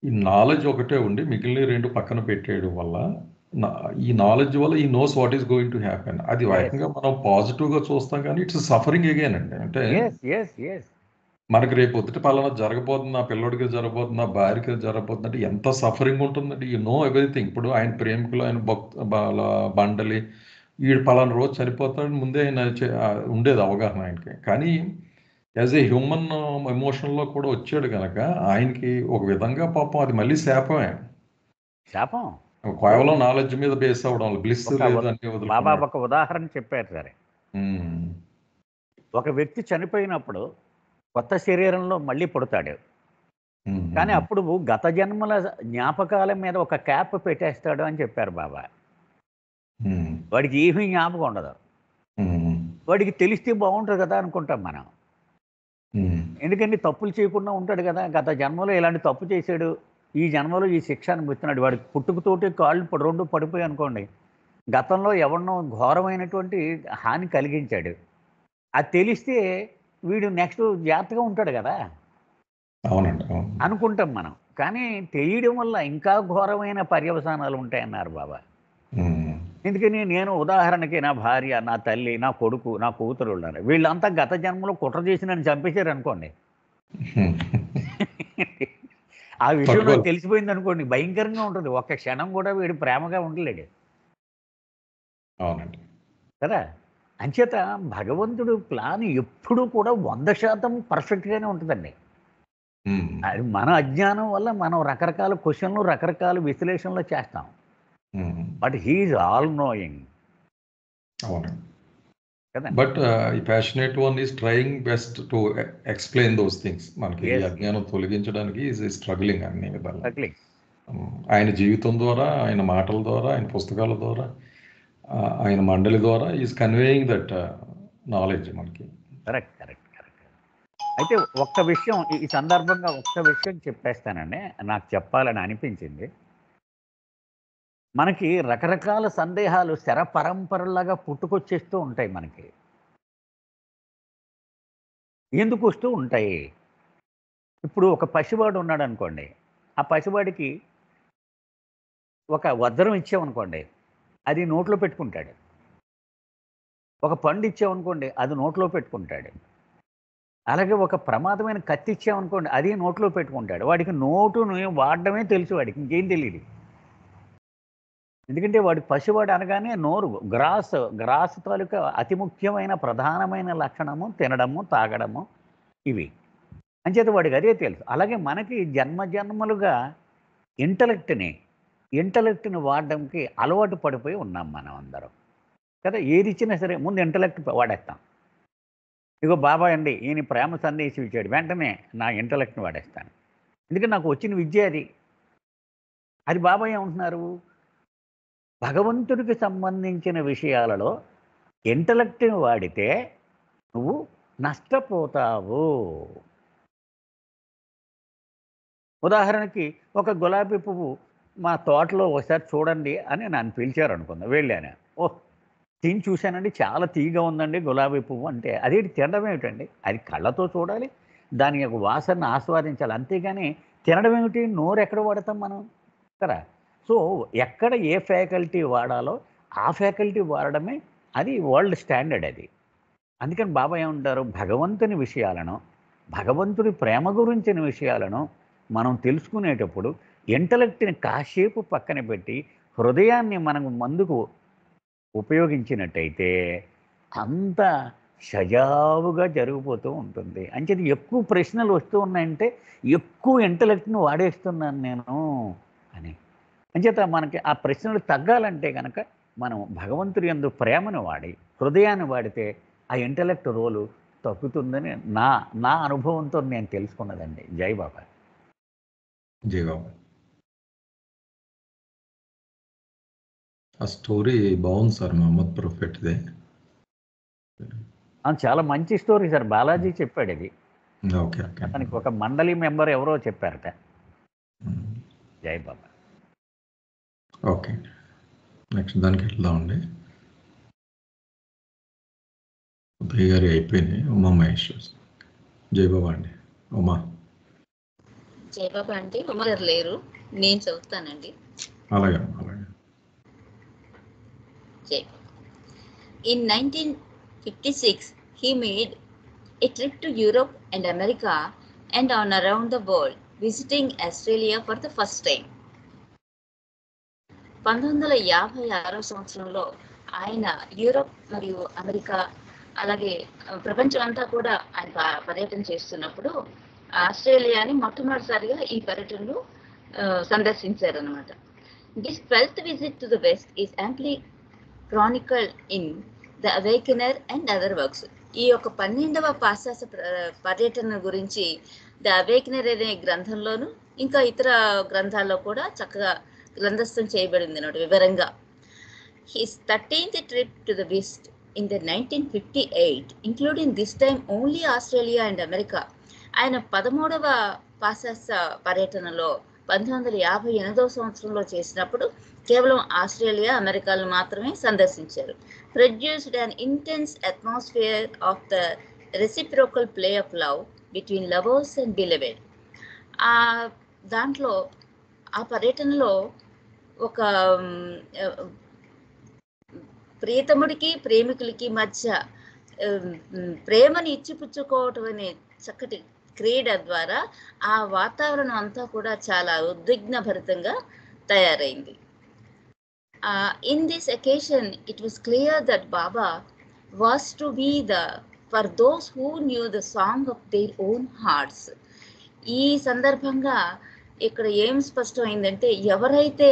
ఈ నాలెడ్జ్ ఒకటే ఉండి మిగిలిన 2 పక్కన పెట్టేయడం వల్ల, ఈ నాలెడ్జ్ వల్ల ఈ knows what is going to happen. అది వాటిగా మనం పాజిటివ్గా చూస్తాం, కానీ ఇట్స్ సఫరింగ్ అగైన్ అండి. అంటే మనకి రేపు పొద్దుట పలానా జరగబోతుంది, నా పిల్లడికి జరగబోతుంది, నా భార్యకి జరగబోతుంది అంటే ఎంత సఫరింగ్ ఉంటుందండి. You know everything. ఇప్పుడు ఆయన ప్రేమికులు, ఆయన బండలి వీడు పలానా రోజు చనిపోతాడని ముందే ఆయన ఉండేది అవగాహన ఆయనకి. కానీ యాజ్ ఏ హ్యూమన్ ఎమోషన్లో కూడా వచ్చాడు కనుక ఆయనకి ఒక విధంగా పాపం అది మళ్ళీ శాపమే. కేవలం నాలెడ్జ్ మీద బేస్ అవడం బ్లిస్ లేదు. బాబా ఒక ఉదాహరణ చెప్పారు సరే. ఒక వ్యక్తి చనిపోయినప్పుడు కొత్త శరీరంలో మళ్ళీ పుడతాడు, కానీ అప్పుడు గత జన్మల జ్ఞాపకాల మీద ఒక క్యాప్ పెట్టేస్తాడు అని చెప్పారు బాబా. వాడికి ఏమీ జ్ఞాపకం ఉండదు. వాడికి తెలిస్తే బాగుంటుంది కదా అనుకుంటాం మనం. ఎందుకంటే తప్పులు చేయకుండా ఉంటాడు కదా. గత జన్మలో ఇలాంటి తప్పు చేశాడు, ఈ జన్మలో ఈ శిక్ష అనుభవిస్తున్నాడు. వాడికి పుట్టుకతోటి కాళ్ళు 2 పడిపోయి అనుకోండి, గతంలో ఎవరినో ఘోరమైనటువంటి హాని కలిగించాడు. అది తెలిస్తే వీడు నెక్స్ట్ జాగ్రత్తగా ఉంటాడు కదా అనుకుంటాం మనం. కానీ తెలియడం వల్ల ఇంకా ఘోరమైన పర్యవసానాలు ఉంటాయన్నారు బాబా. ఎందుకని నేను ఉదాహరణకి నా భార్య, నా తల్లి, నా కొడుకు, నా కూతురు ఉన్నారు. వీళ్ళంతా గత జన్మలో కుట్ర చేసి నన్ను చంపేశారు అనుకోండి, ఆ విషయం నాకు తెలిసిపోయింది అనుకోండి, భయంకరంగా ఉంటుంది. ఒక్క క్షణం కూడా వీడు ప్రేమగా ఉండలేడు కదా. అంచేత భగవంతుడు ప్లాన్ ఎప్పుడూ కూడా 100% పర్ఫెక్ట్గానే ఉంటుందండి. అది మన అజ్ఞానం వల్ల మనం రకరకాల క్వశ్చన్లు, రకరకాల విశ్లేషణలు చేస్తాం. But he is all knowing. But ఈ passionate one is trying best to explain those things. మనకి అజ్ఞానం తొలగించడానికి ఈజ్ స్ట్రగ్లింగ్ అన్ని విధాలు. ఆయన జీవితం ద్వారా, ఆయన మాటల ద్వారా, ఆయన పుస్తకాల ద్వారా, ఆయన మండలి ద్వారా ఈజ్ కన్వేయింగ్ దట్ నాలెడ్జ్ మనకి. కరెక్ట్. అయితే ఒక్క విషయం ఈ సందర్భంగా ఒక్క విషయం చెప్పేస్తానండి, నాకు చెప్పాలని అనిపించింది. మనకి రకరకాల సందేహాలు శర పరంపరలాగా పుట్టుకొచ్చేస్తూ ఉంటాయి. మనకి ఎందుకు వస్తూ ఉంటాయి? ఇప్పుడు ఒక పసివాడు ఉన్నాడు అనుకోండి, ఆ పసివాడికి ఒక వజ్రం ఇచ్చామనుకోండి, అది నోట్లో పెట్టుకుంటాడు. ఒక పండు ఇచ్చామనుకోండి, అది నోట్లో పెట్టుకుంటాడు. అలాగే ఒక ప్రమాదమైన కత్తి ఇచ్చామనుకోండి, అది నోట్లో పెట్టుకుంటాడు. వాడికి నోటును వాడడమే తెలుసు, వాడికి ఇంకేం తెలియదు. ఎందుకంటే వాడి పసివాడు అనగానే నోరు, గ్రాస్ తాలూకా అతి ముఖ్యమైన ప్రధానమైన లక్షణము తినడము, తాగడము, ఇవి. అంచేత వాడికి అదే తెలుసు. అలాగే మనకి జన్మలుగా ఇంటలెక్ట్ని వాడడానికి అలవాటు పడిపోయి ఉన్నాం మనం అందరం కదా. ఏది ఇచ్చినా సరే ముందు ఇంటలెక్ట్ వాడేస్తాం. ఇగో బాబాయ్ అండి ఈయన ప్రేమ సందేశం ఇచ్చాడు, వెంటనే నా ఇంటలెక్ట్ని వాడేస్తాను. ఎందుకంటే నాకు వచ్చిన విద్య అది బాబాయ్ ఏమంటున్నారు, భగవంతుడికి సంబంధించిన విషయాలలో ఇంటలెక్ట్ని వాడితే నువ్వు నష్టపోతావు. ఉదాహరణకి ఒక గులాబీ పువ్వు మా తోటలో ఒకసారి చూడండి అని నన్ను పిలిచారు అనుకుందాం, వెళ్ళాను. తిని చూశానండి, చాలా తీయగా ఉందండి గులాబీ పువ్వు అంటే. అదేంటి తినడం ఏమిటండి? అది కళ్ళతో చూడాలి, దాని యొక్క వాసనను ఆస్వాదించాలి, అంతేగాని తినడం ఏమిటి? నోరు ఎక్కడ వాడతాం మనం కదా. సో ఎక్కడ ఏ ఫ్యాకల్టీ వాడాలో ఆ ఫ్యాకల్టీ వాడడమే అది వరల్డ్ స్టాండర్డ్ అది. అందుకని బాబా ఏమంటారు, భగవంతుని విషయాలను, భగవంతుడి ప్రేమ గురించిన విషయాలను మనం తెలుసుకునేటప్పుడు ఇంటలెక్ట్ని కాసేపు పక్కన పెట్టి హృదయాన్ని మనం ముందుకు ఉపయోగించినట్టయితే అంత సజావుగా జరిగిపోతూ ఉంటుంది. అంచేది ఎక్కువ ప్రశ్నలు వస్తూ ఉన్నాయంటే ఎక్కువ ఇంటలెక్ట్ని వాడేస్తున్నాను నేను అని. అంచేత మనకి ఆ ప్రశ్నలు తగ్గాలంటే కనుక మనం భగవంతుడి యందు ప్రేమను వాడి హృదయాన్ని వాడితే ఆ ఇంటలెక్ట్ రోలు తగ్గుతుందని నా అనుభవంతో నేను తెలుసుకున్నదండి. జై బాబా. జై బాబా. ఆ స్టోరీ బాగుంది సార్, మహమ్మద్ ప్రొఫెట్దే. చాలా మంచి స్టోరీ సార్. బాలాజీ చెప్పాడు ఇది. Okay okay. అతనికి ఒక మండలి మెంబర్ ఎవరో చెప్పారట. జై బాబా. ఓకే, నెక్స్ట్ దానికి వెళ్దామండి. ఉదయ్ గారి అయిపోయినాయి. ఉమా మహేశ్వర్. జై బాబా అండి. ఉమా. జై బాబా అండి. ఉమా గారు లేరు, నేను చదువుతానండి. అలాగే అలాగే. జై బాబా. In 1956, he made a trip to Europe and America and on around the world, visiting Australia for the first time. 1956 సంవత్సరంలో ఆయన యూరోప్ మరియు అమెరికా అలాగే ప్రపంచం అంతా కూడా ఆయన పర్యటన చేస్తున్నప్పుడు ఆస్ట్రేలియాని మొట్టమొదటిసారిగా ఈ పర్యటనలో సందర్శించారనమాట. This 12th visit to the West is amply chronicled in The Awakener and Other Works. ఈ యొక్క 12వ పాశ్చాత్య పర్యటన గురించి ద అవేకనర్ అనే గ్రంథంలోను ఇంకా ఇతర గ్రంథాల్లో కూడా చక్కగా గ్రంథస్థం చేయబడింది అన్నమాట వివరంగా. His 13th trip to the West in the 1958, including this time only Australia and America. ఆయన 13వ పాశ్చాత్య పర్యటనలో 1958వ సంవత్సరంలో చేసినప్పుడు కేవలం ఆస్ట్రేలియా అమెరికాలను మాత్రమే సందర్శించారు. Produced an intense atmosphere of the reciprocal play of love between lovers and beloved. దాంట్లో ఆ పర్యటనలో ఒక ప్రియతముడికి ప్రేమికులకి మధ్య ప్రేమని ఇచ్చిపుచ్చుకోవటం అనే చక్కటి క్రీడ ద్వారా ఆ వాతావరణం అంతా కూడా చాలా ఉద్విగ్నభరితంగా తయారైంది. In this occasion, it was clear that Baba was to be for those who knew the song of their own hearts. ఈ సందర్భంగా ఇక్కడ ఏం స్పష్టమైందంటే ఎవరైతే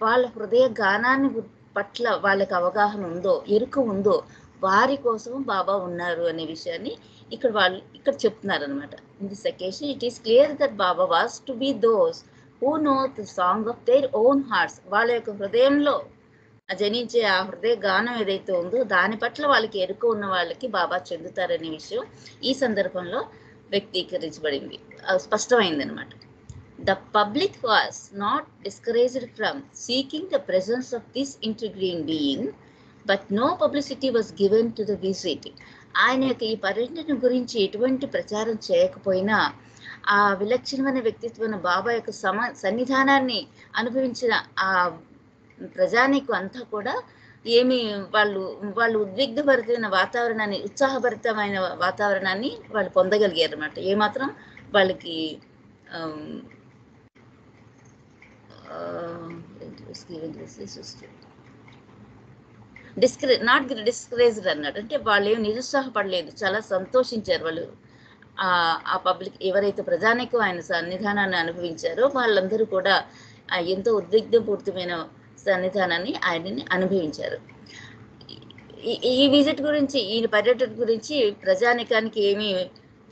వాళ్ళ హృదయ గానాన్ని పట్ల వాళ్ళకి అవగాహన ఉందో, ఎరుక ఉందో, వారి కోసం బాబా ఉన్నారు అనే విషయాన్ని ఇక్కడ చెప్తున్నారు అనమాట. In this occasion it is clear that Baba was to be those who know the song of their own hearts. వాళ్ళ యొక్క హృదయంలో జనించే ఆ హృదయ గానం ఏదైతే ఉందో దాని పట్ల వాళ్ళకి ఎరుక ఉన్న వాళ్ళకి బాబా చెందుతారనే విషయం ఈ సందర్భంలో వ్యక్తీకరించబడింది, స్పష్టమైంది అనమాట. The public was not discouraged from seeking the presence of this intriguing being, but no publicity was given to the visit. ఆయన యొక్క ఈ పర్యటన గురించి ఎటువంటి ప్రచారం చేయకపోయినా ఆ విలక్షణమైన వ్యక్తిత్వమైన బాబా యొక్క సన్నిధానాన్ని అనుభవించిన ఆ ప్రజానీకు అంతా కూడా ఏమి వాళ్ళు ఉద్విగ్నభరితమైన వాతావరణాన్ని, ఉత్సాహభరితమైన వాతావరణాన్ని వాళ్ళు పొందగలిగారు అన్నమాట. ఏమాత్రం వాళ్ళకి నాట్ డిస్కరేజ్డ్ అన్నాడు. అంటే వాళ్ళు ఏమి నిరుత్సాహపడలేదు, చాలా సంతోషించారు వాళ్ళు. ఆ పబ్లిక్ ఎవరైతే ప్రజానికి ఆయన సన్నిధానాన్ని అనుభవించారో వాళ్ళందరూ కూడా ఎంతో ఉద్విగ్నపూరితమైన సన్నిధానాన్ని ఆయనని అనుభవించారు. ఈ విజిట్ గురించి, ఈ పర్యటన గురించి ప్రజానికానికి ఏమీ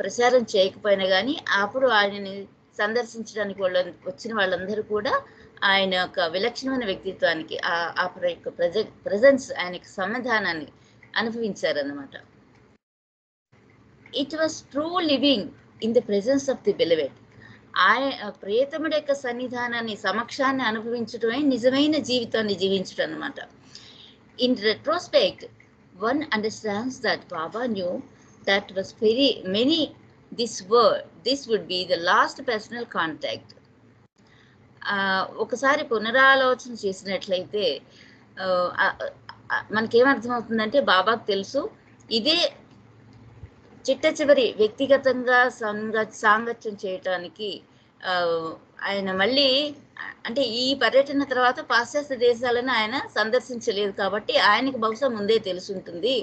ప్రచారం చేయకపోయినా కానీ అప్పుడు ఆయనని సందర్శించడానికి వచ్చిన వాళ్ళందరూ కూడా ఆయన యొక్క విలక్షణమైన వ్యక్తిత్వానికి ఆ ప్రజెన్స్, ఆయన సమాధానాన్ని అనుభవించారన్నమాట. It was true living in the presence of the beloved. ప్రియతముడి యొక్క సన్నిధానాన్ని, సమక్షాన్ని అనుభవించడమే నిజమైన జీవితాన్ని జీవించడం అనమాట. In retrospect, one understands that Baba knew that was very many this would be the last personal contact. ఒకసారి పునరాలోచన చేసినట్లయితే మనకేమర్థమవుతుందంటే బాబాకు తెలుసు ఇదే చిట్ట చివరి వ్యక్తిగతంగా సాంగత్యం చేయటానికి ఆయన మళ్ళీ అంటే ఈ పర్యటన తర్వాత పాశ్చాత్య దేశాలను ఆయన సందర్శించలేదు కాబట్టి ఆయనకి బహుశా ముందే తెలుసుంటుంది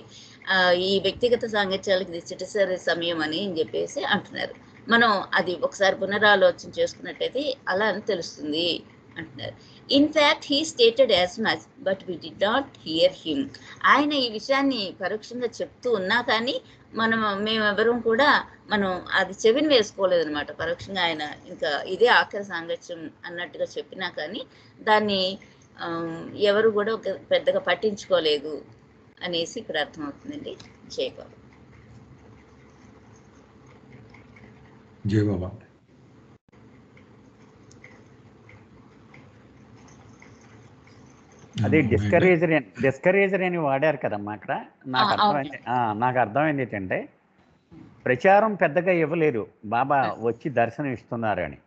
ఈ వ్యక్తిగత సాంగత్యాలకు ఇది చిట్టసరి సమయం అని చెప్పేసి అంటున్నారు. మనం అది ఒకసారి పునరాలోచన చేసుకున్నట్టయితే అలా అని తెలుస్తుంది అంటున్నారు. In fact he stated as much but we did not hear him. ఆయన ఈ విషయాన్ని పరోక్షంగా చెప్తూ ఉన్నా కానీ మేమెవరం కూడా మనం అది చెవిని వేసుకోలేదు అనమాట. పరోక్షంగా ఆయన ఇంకా ఇదే ఆఖరి సాంగత్యం అన్నట్టుగా చెప్పినా కానీ దాన్ని ఎవరు కూడా పెద్దగా పట్టించుకోలేదు అనేసి ఇక్కడ అర్థమవుతుందండి. జై బాబా. జై బాబా. అదే డిస్కరేజర్ అని వాడారు కదమ్మా అక్కడ. నాకు అర్థమైంది ఏంటంటే ప్రచారం పెద్దగా ఇవ్వలేదు, బాబా వచ్చి దర్శనం ఇస్తున్నారు అని.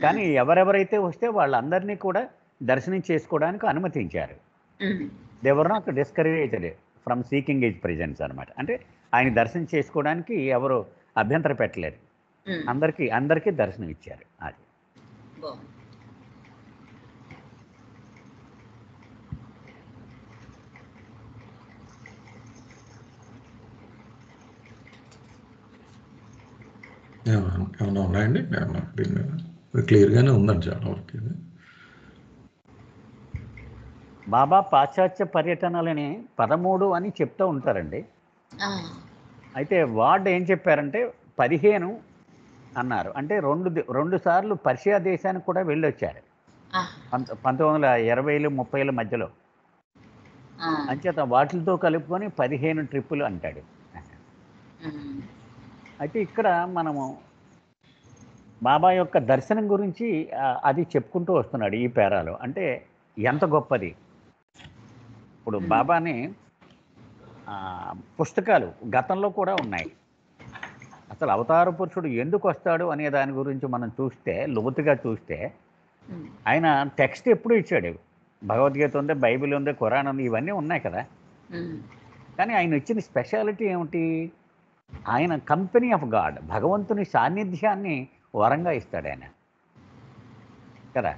కానీ ఎవరెవరైతే వస్తే వాళ్ళందరినీ కూడా దర్శనం చేసుకోవడానికి అనుమతించారు. They were not discouraged from seeking his presence అనమాట. అంటే ఆయన దర్శనం చేసుకోవడానికి ఎవరు అభ్యంతరం పెట్టలేరు, అందరికీ దర్శనం ఇచ్చారు. అది ఏమైనా ఉన్నాయండి? దీని మీద క్లియర్గానే ఉందండి చాలా వరకు. బాబా పాశ్చాత్య పర్యటనలని 13 అని చెప్తూ ఉంటారండి. అయితే వార్డ్ ఏం చెప్పారంటే 15 అన్నారు. అంటే రెండు సార్లు పర్షియా దేశానికి కూడా వెళ్ళొచ్చారు 1920లు 30ల మధ్యలో. అంచేత వాటితో కలుపుకొని 15 ట్రిప్పులు అంటాడు. అయితే ఇక్కడ మనము బాబా యొక్క దర్శనం గురించి అది చెప్పుకుంటూ వస్తున్నాడు ఈ పేరాలో. అంటే ఎంత గొప్పది. ఇప్పుడు బాబాని పుస్తకాలు గతంలో కూడా ఉన్నాయి. అసలు అవతార పురుషుడు ఎందుకు వస్తాడు అనే దాని గురించి మనం చూస్తే, లోతుగా చూస్తే ఆయన టెక్స్ట్ ఎప్పుడు ఇచ్చాడు. భగవద్గీత ఉంది, బైబిల్ ఉంది, ఖురాన్ ఉంది, ఇవన్నీ ఉన్నాయి కదా. కానీ ఆయన ఇచ్చిన స్పెషాలిటీ ఏమిటి? ఆయన కంపెనీ ఆఫ్ గాడ్, భగవంతుని సాన్నిధ్యాన్ని వరంగా ఇస్తాడు ఆయన కదా.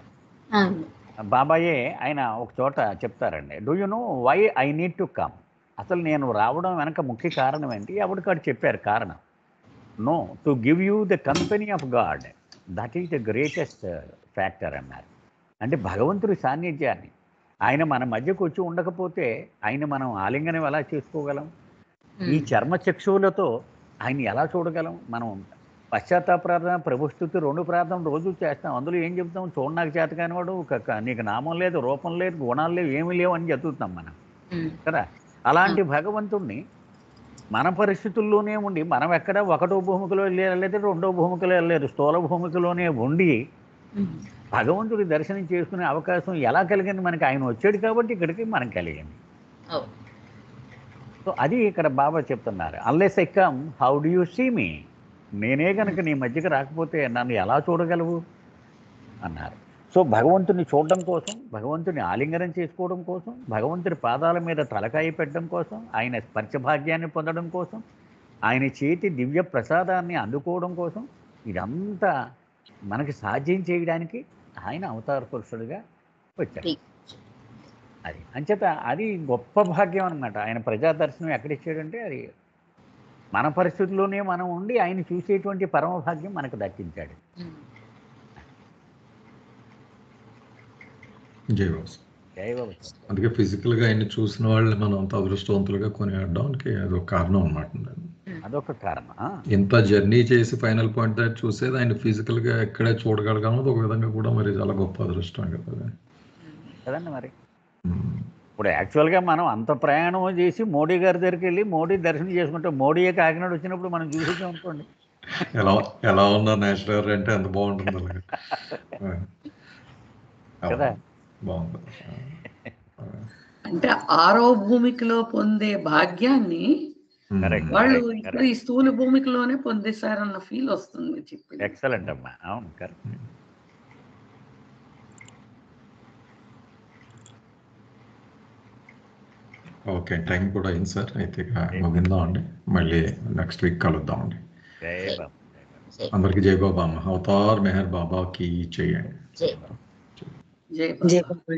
బాబాయే ఆయన ఒక చోట చెప్తారండి, do you know why I need to come. అసలు నేను రావడం వెనక ముఖ్య కారణం ఏంటి? ఎవరికాడు చెప్పారు కారణం. No, to give you the company of God, that is the greatest factor అన్నారు. అంటే భగవంతుడి సాన్నిధ్యాన్ని, ఆయన మన మధ్యకు వచ్చి ఉండకపోతే ఆయన మనం ఆలింగనం ఎలా చేసుకోగలం? ఈ చర్మచక్షువులతో ఆయన ఎలా చూడగలం? మనం పశ్చాత్తాప ప్రార్థన, ప్రభుస్తుతి 2 ప్రార్థన రోజు చేస్తాం. అందులో ఏం చెప్తాం? చూడడానికి చేత కానివాడు, నీకు నామం లేదు, రూపం లేదు, గుణాలు లేవు, ఏమీ లేవు అని చదువుతాం మనం కదా. అలాంటి భగవంతుణ్ణి మన పరిస్థితుల్లోనే ఉండి, మనం ఎక్కడ 1వ భూమికలో వెళ్ళలేదు, 2వ భూమికలో వెళ్ళలేదు, స్థూల భూమికలోనే ఉండి భగవంతుడి దర్శనం చేసుకునే అవకాశం ఎలా కలిగింది మనకి? ఆయన వచ్చాడు కాబట్టి ఇక్కడికి మనం కలిగింది. సో అది ఇక్కడ బాబా చెప్తున్నారు. Unless I come how do you see me. నేనే కనుక నీ మధ్యకి రాకపోతే నన్ను ఎలా చూడగలవు అన్నారు. సో భగవంతుని చూడడం కోసం, భగవంతుని ఆలింగనం చేసుకోవడం కోసం, భగవంతుడి పాదాల మీద తలకాయ పెట్టడం కోసం, ఆయన స్పర్శభాగ్యాన్ని పొందడం కోసం, ఆయన చేతి దివ్య ప్రసాదాన్ని అందుకోవడం కోసం, ఇదంతా మనకి సాధ్యం చేయడానికి ఆయన అవతార పురుషుడిగా వచ్చారు. అది అంచేత అది గొప్ప భాగ్యం అనమాట. ఆయన ప్రజాదర్శనం ఎక్కడిచ్చాడంటే అది మన పరిస్థితుల్లోనే మనం ఉండి ఆయన చూసేటువంటి పరమ భాగ్యం మనకు దక్కించాడు. జయబాబు. అందుకే ఫిజికల్ గా ఆయన చూసిన వాళ్ళని మనం అంత అదృష్టవంతులుగా కొనియాడడానికి అదొక కారణం అనమాట. అదొక కారణం. ఇంత జర్నీ చేసి ఫైనల్ పాయింట్ దగ్గర చూసేది ఆయన ఫిజికల్ గా ఎక్కడే చూడగలగడం ఒక విధంగా కూడా మరి చాలా గొప్ప అదృష్టం కదా కదండి. మరి ఇప్పుడు యాక్చువల్గా మనం అంత ప్రయాణం చేసి మోడీ గారి దగ్గరికి వెళ్ళి మోడీ దర్శనం చేసుకుంటే, మోడీయే కాకినాడ వచ్చినప్పుడు మనం చూసేసాం అనుకోండి, ఎలా ఉన్నారు నేషనల్ గారు అంటే ఎంత బాగుంటుంది కదా. బాగుంది. అంటే ఆరో భూమికలో పొందే భాగ్యాన్ని వాళ్ళు ఇక్కడ ఈ స్థూల భూమికలోనే పొందేశారన్న ఫీల్ వస్తుంది చెప్పి. ఎక్సలెంట్ అమ్మా, అవును కరెక్ట్. ఓకే, టైం కూడా అయింది సార్. అయితే ముగిందాం అండి, మళ్ళీ నెక్స్ట్ వీక్ కలుద్దాం అండి. అందరికి జై బాబా అమ్మ. అవతార్ మెహర్ బాబా కి చేయండి. జై జై బాబా.